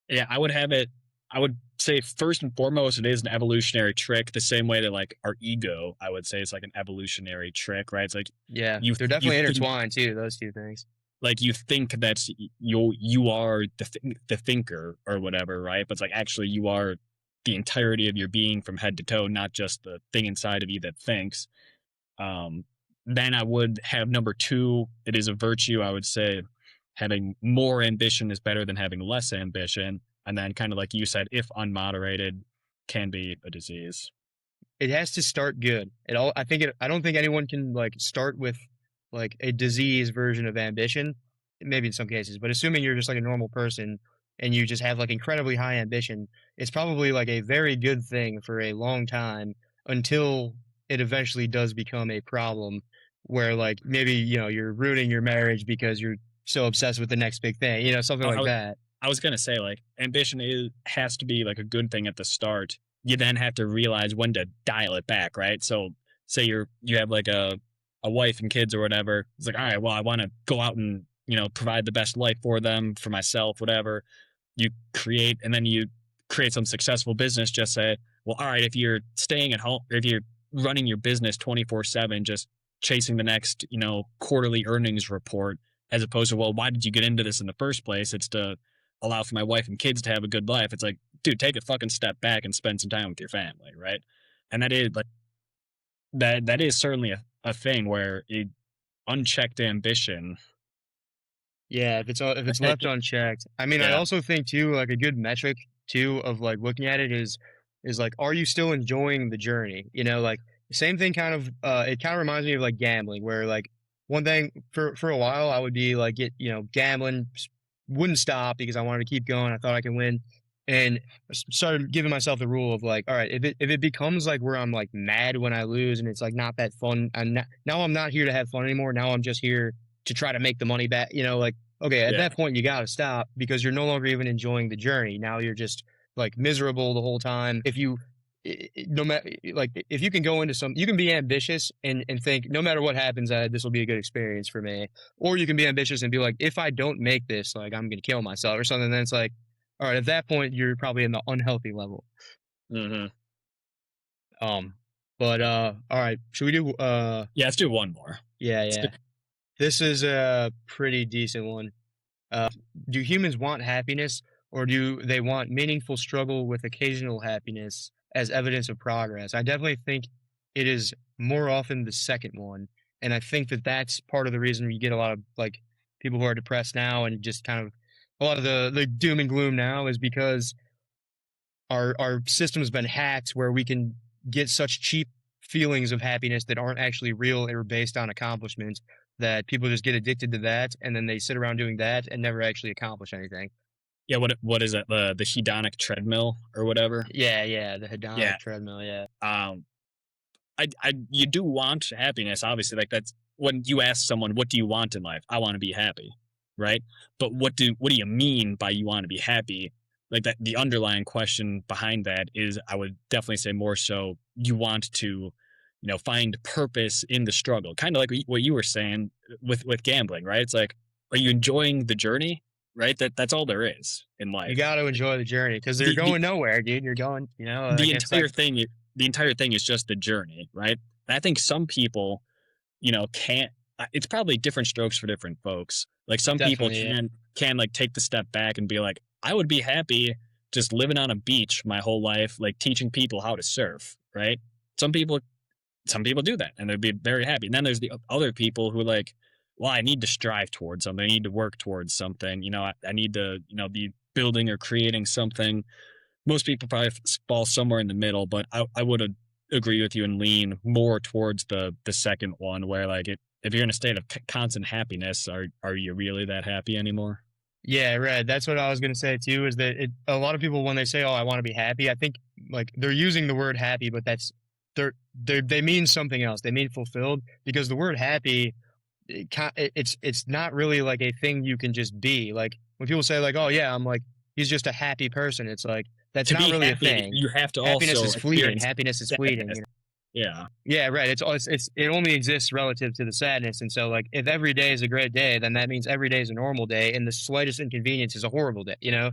yeah. I would have it. I would say first and foremost, it is an evolutionary trick. The same way that like our ego, I would say, it's like an evolutionary trick, right? It's like Yeah, they're you definitely think intertwined too, those two things. like you think that's you are the thinker or whatever, right? But it's like actually you are the entirety of your being from head to toe, not just the thing inside of you that thinks. Um, then I would have number two. It is a virtue. I would say having more ambition is better than having less ambition. And then, kind of like you said, if unmoderated, can be a disease. It has to start good. I don't think anyone can like start with like a disease version of ambition, maybe in some cases, but assuming you're just like a normal person and you just have like incredibly high ambition, it's probably like a very good thing for a long time until it eventually does become a problem where like maybe, you're ruining your marriage because you're so obsessed with the next big thing, something like I, that. I was gonna say like ambition has to be like a good thing at the start. You then have to realize when to dial it back, right? So say you have like a wife and kids or whatever. It's like, all right, well, I want to go out and provide the best life for them, for myself, whatever. You create and then you create some successful business. Just say, well, all right, if you're staying at home, if you're running your business 24/7, just chasing the next quarterly earnings report, as opposed to, well, why did you get into this in the first place? It's to allow for my wife and kids to have a good life. It's like, dude, take a fucking step back and spend some time with your family, right? And that is like that is certainly a thing where unchecked ambition. Yeah, if it's left unchecked. I mean, I Yeah, also think too, like a good metric too of like looking at it is like, are you still enjoying the journey? Like same thing kind of it kind of reminds me of like gambling, where like one thing for a while I would be like gambling, wouldn't stop because I wanted to keep going. I thought I could win. And started giving myself the rule of like, all right, if it becomes like where I'm like mad when I lose and it's like not that fun, now I'm not here to have fun anymore. Now I'm just here to try to make the money back. Like, okay, at yeah. that point you got to stop because you're no longer even enjoying the journey. Now you're just like miserable the whole time. If you no matter like if you can go into you can be ambitious and think no matter what happens, this will be a good experience for me. Or you can be ambitious and be like, if I don't make this, like I'm gonna kill myself or something. Then it's like, all right, at that point you're probably in the unhealthy level. Hmm. Um, but all right, should we do Yeah, let's do one more. yeah, Let's do- yeah. This is a pretty decent one. Do humans want happiness, or do they want meaningful struggle with occasional happiness as evidence of progress? I definitely think it is more often the second one, and I think that that's part of the reason we get a lot of like people who are depressed now and just kind of a lot of the doom and gloom now is because our system's been hacked where we can get such cheap feelings of happiness that aren't actually real or based on accomplishment, that people just get addicted to that and then they sit around doing that and never actually accomplish anything. yeah, what is it? The hedonic treadmill or whatever? Yeah, yeah, the Yeah. hedonic treadmill, yeah. Um, I you do want happiness, obviously. Like when you ask someone, what do you want in life? I want to be happy, right? But what do you mean by you want to be happy? Like that, the underlying question behind that is, I would definitely say more so, you want to, find purpose in the struggle, kind of like what you were saying with gambling, right? It's like, are you enjoying the journey, right? That's all there is in You life. got to enjoy the journey because they're The going nowhere, dude. You're going, the like it's like entire thing the entire thing is just the journey, right? And I think some people, can't. It's probably different strokes for different folks. Like some people definitely, yeah. can like take the step back and be like, I would be happy just living on a beach my whole life, like teaching people how to surf, right? Some people some people do that and they'd be very happy. And then there's the other people who are like, well, I need to strive towards something. I need to work towards something. I need to, be building or creating something. Most people probably fall somewhere in the middle, but I would agree with you and lean more towards the second one, where like if you're in a state of constant happiness, are you really that happy anymore? Yeah, right. That's what I was gonna say too. Is that a lot of people when they say, "Oh, I want to be happy," I think like they're using the word happy, but they mean something else. They mean fulfilled because the word happy, it's not really like a thing you can just be. Like when people say like, "Oh yeah, I'm like he's just a happy person," it's like that's To not be really a happy, thing. you have to Happiness also is fleeting. experience Happiness is fleeting. sadness. Yeah. Yeah, right. It only exists relative to the sadness, and so like if every day is a great day, then that means every day is a normal day, and the slightest inconvenience is a horrible day. So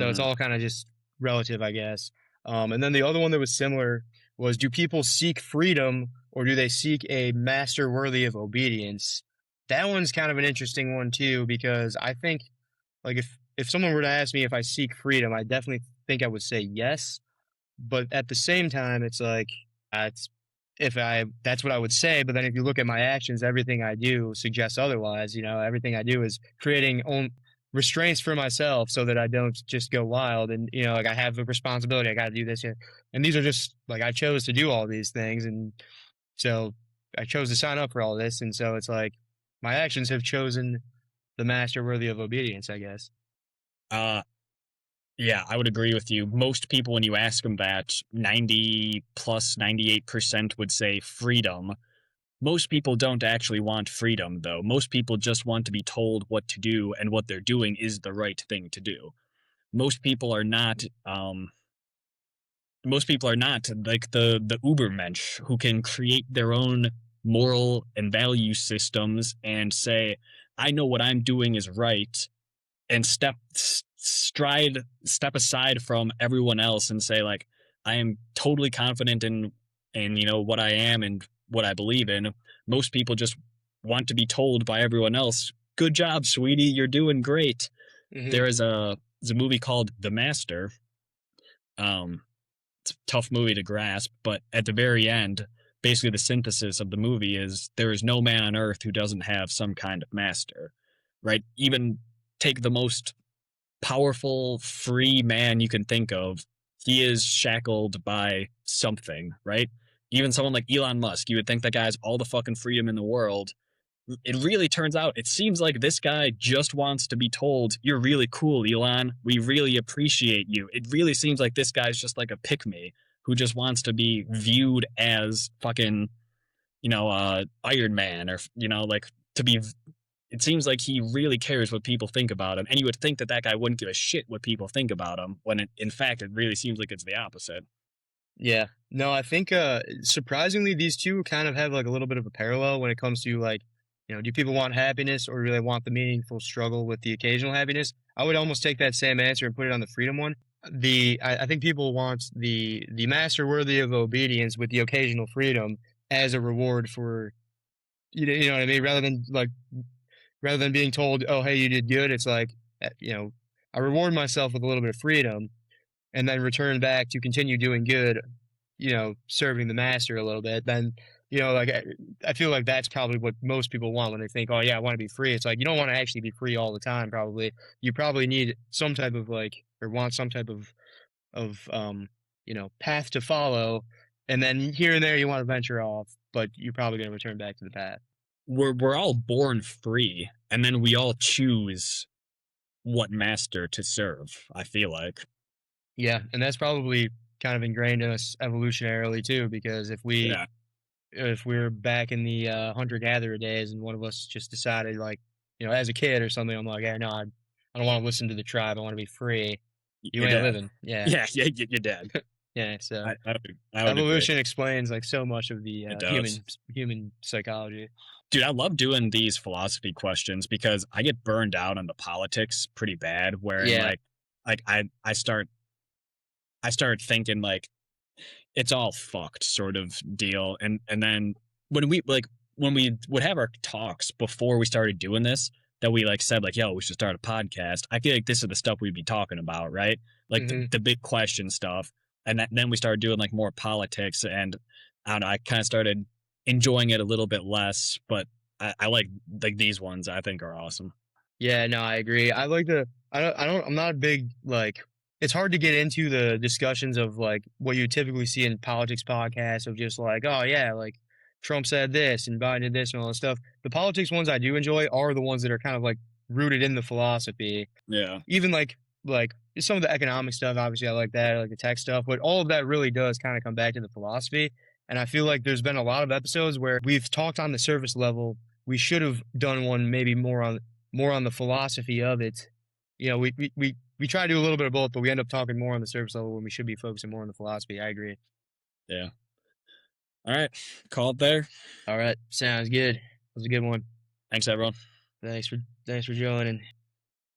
it's Mm. all kind of just relative, I guess. And then the other one that was similar was, do people seek freedom or do they seek a master worthy of obedience? That one's kind of an interesting one too, because I think like if someone were to ask me if I seek freedom, I definitely think I would say yes. But at the same time, it's like it's if I that's what I would say. But then if you look at my actions, everything I do suggests otherwise. Everything I do is creating own restraints for myself so that I don't just go wild. And like I have a responsibility. I got to do this here, and these are just like I chose to do all these things, and so I chose to sign up for all this, and so it's like my actions have chosen the master worthy of obedience, I guess. Uh, yeah, I would agree with you. Most people, when you ask them that, 90 plus 98% would say freedom. Most people don't actually want freedom, though. Most people just want to be told what to do, and what they're doing is the right thing to do. Most people are not. Most people are not like the Ubermensch who can create their own moral and value systems and say, "I know what I'm doing is right," and step aside from everyone else and say like, I am totally confident in what I am and what I believe in. Most people just want to be told by everyone else, good job, sweetie, you're doing great. Hmm. There's a movie called The Master. It's a tough movie to grasp, but at the very end, basically the synthesis of the movie is, there is no man on earth who doesn't have some kind of master, right? Even take the most powerful, free man you can think of, he is shackled by something, right? Even someone like Elon Musk, you would think that guy has all the fucking freedom in the world. It really turns out, it seems like this guy just wants to be told, you're really cool, Elon. We really appreciate you. It really seems like this guy's just like a pick me who just wants to be viewed as fucking, Iron Man, or, like, to be. It seems like he really cares what people think about him, and you would think that that guy wouldn't give a shit what people think about him, when in fact it really seems like it's the opposite. Yeah. No, I think surprisingly these two kind of have like a little bit of a parallel when it comes to like, do people want happiness or really want the meaningful struggle with the occasional happiness? I would almost take that same answer and put it on the freedom one. I think people want the master worthy of obedience with the occasional freedom as a reward for you know what I mean? Rather than being told, "Oh, hey, you did good," it's like, I reward myself with a little bit of freedom and then return back to continue doing good, serving the master a little bit, then, like I feel like that's probably what most people want when they think, oh yeah, I want to be free. It's like you don't want to actually be free all the time, probably. You probably need some type of like or want some type of path to follow. And then here and there you want to venture off, but you're probably gonna return back to the path. We're all born free, and then we all choose what master to serve, I feel like. Yeah, and that's probably kind of ingrained in us evolutionarily too, because if we Yeah. if we're back in the hunter gatherer days, and one of us just decided, like, as a kid or something, I'm like, yeah, no, I don't want to listen to the tribe. I want to be free. You You're ain't dead. living. Yeah, Yeah, yeah, you're dead. yeah. So I would agree. evolution explains like so much of the It does. human psychology. Dude, I love doing these philosophy questions because I get burned out on the politics pretty bad. Wherein Yeah. like I start thinking like it's all fucked sort of deal. And then when we like when we would have our talks before we started doing this, that we like said like, yo, we should start a podcast. I feel like this is the stuff we'd be talking about, right? Like Hmm. the big question stuff. And then we started doing like more politics, and I don't know, I kind of started enjoying it a little bit less, but I like these ones I think are awesome. Yeah, no, I agree. I like the I don't I'm not a big like it's hard to get into the discussions of like what you typically see in politics podcasts of just like, oh yeah, like Trump said this and Biden did this and all this stuff. The politics ones I do enjoy are the ones that are kind of like rooted in the philosophy. Yeah. Even like some of the economic stuff, obviously I like that, I like the tech stuff, but all of that really does kind of come back to the philosophy. And I feel like there's been a lot of episodes where we've talked on the surface level. We should have done one maybe more on the philosophy of it. We try to do a little bit of both, but we end up talking more on the surface level when we should be focusing more on the philosophy. I agree. Yeah. All right. Call it there. All right, sounds good. That was a good one. Thanks everyone. Thanks for joining.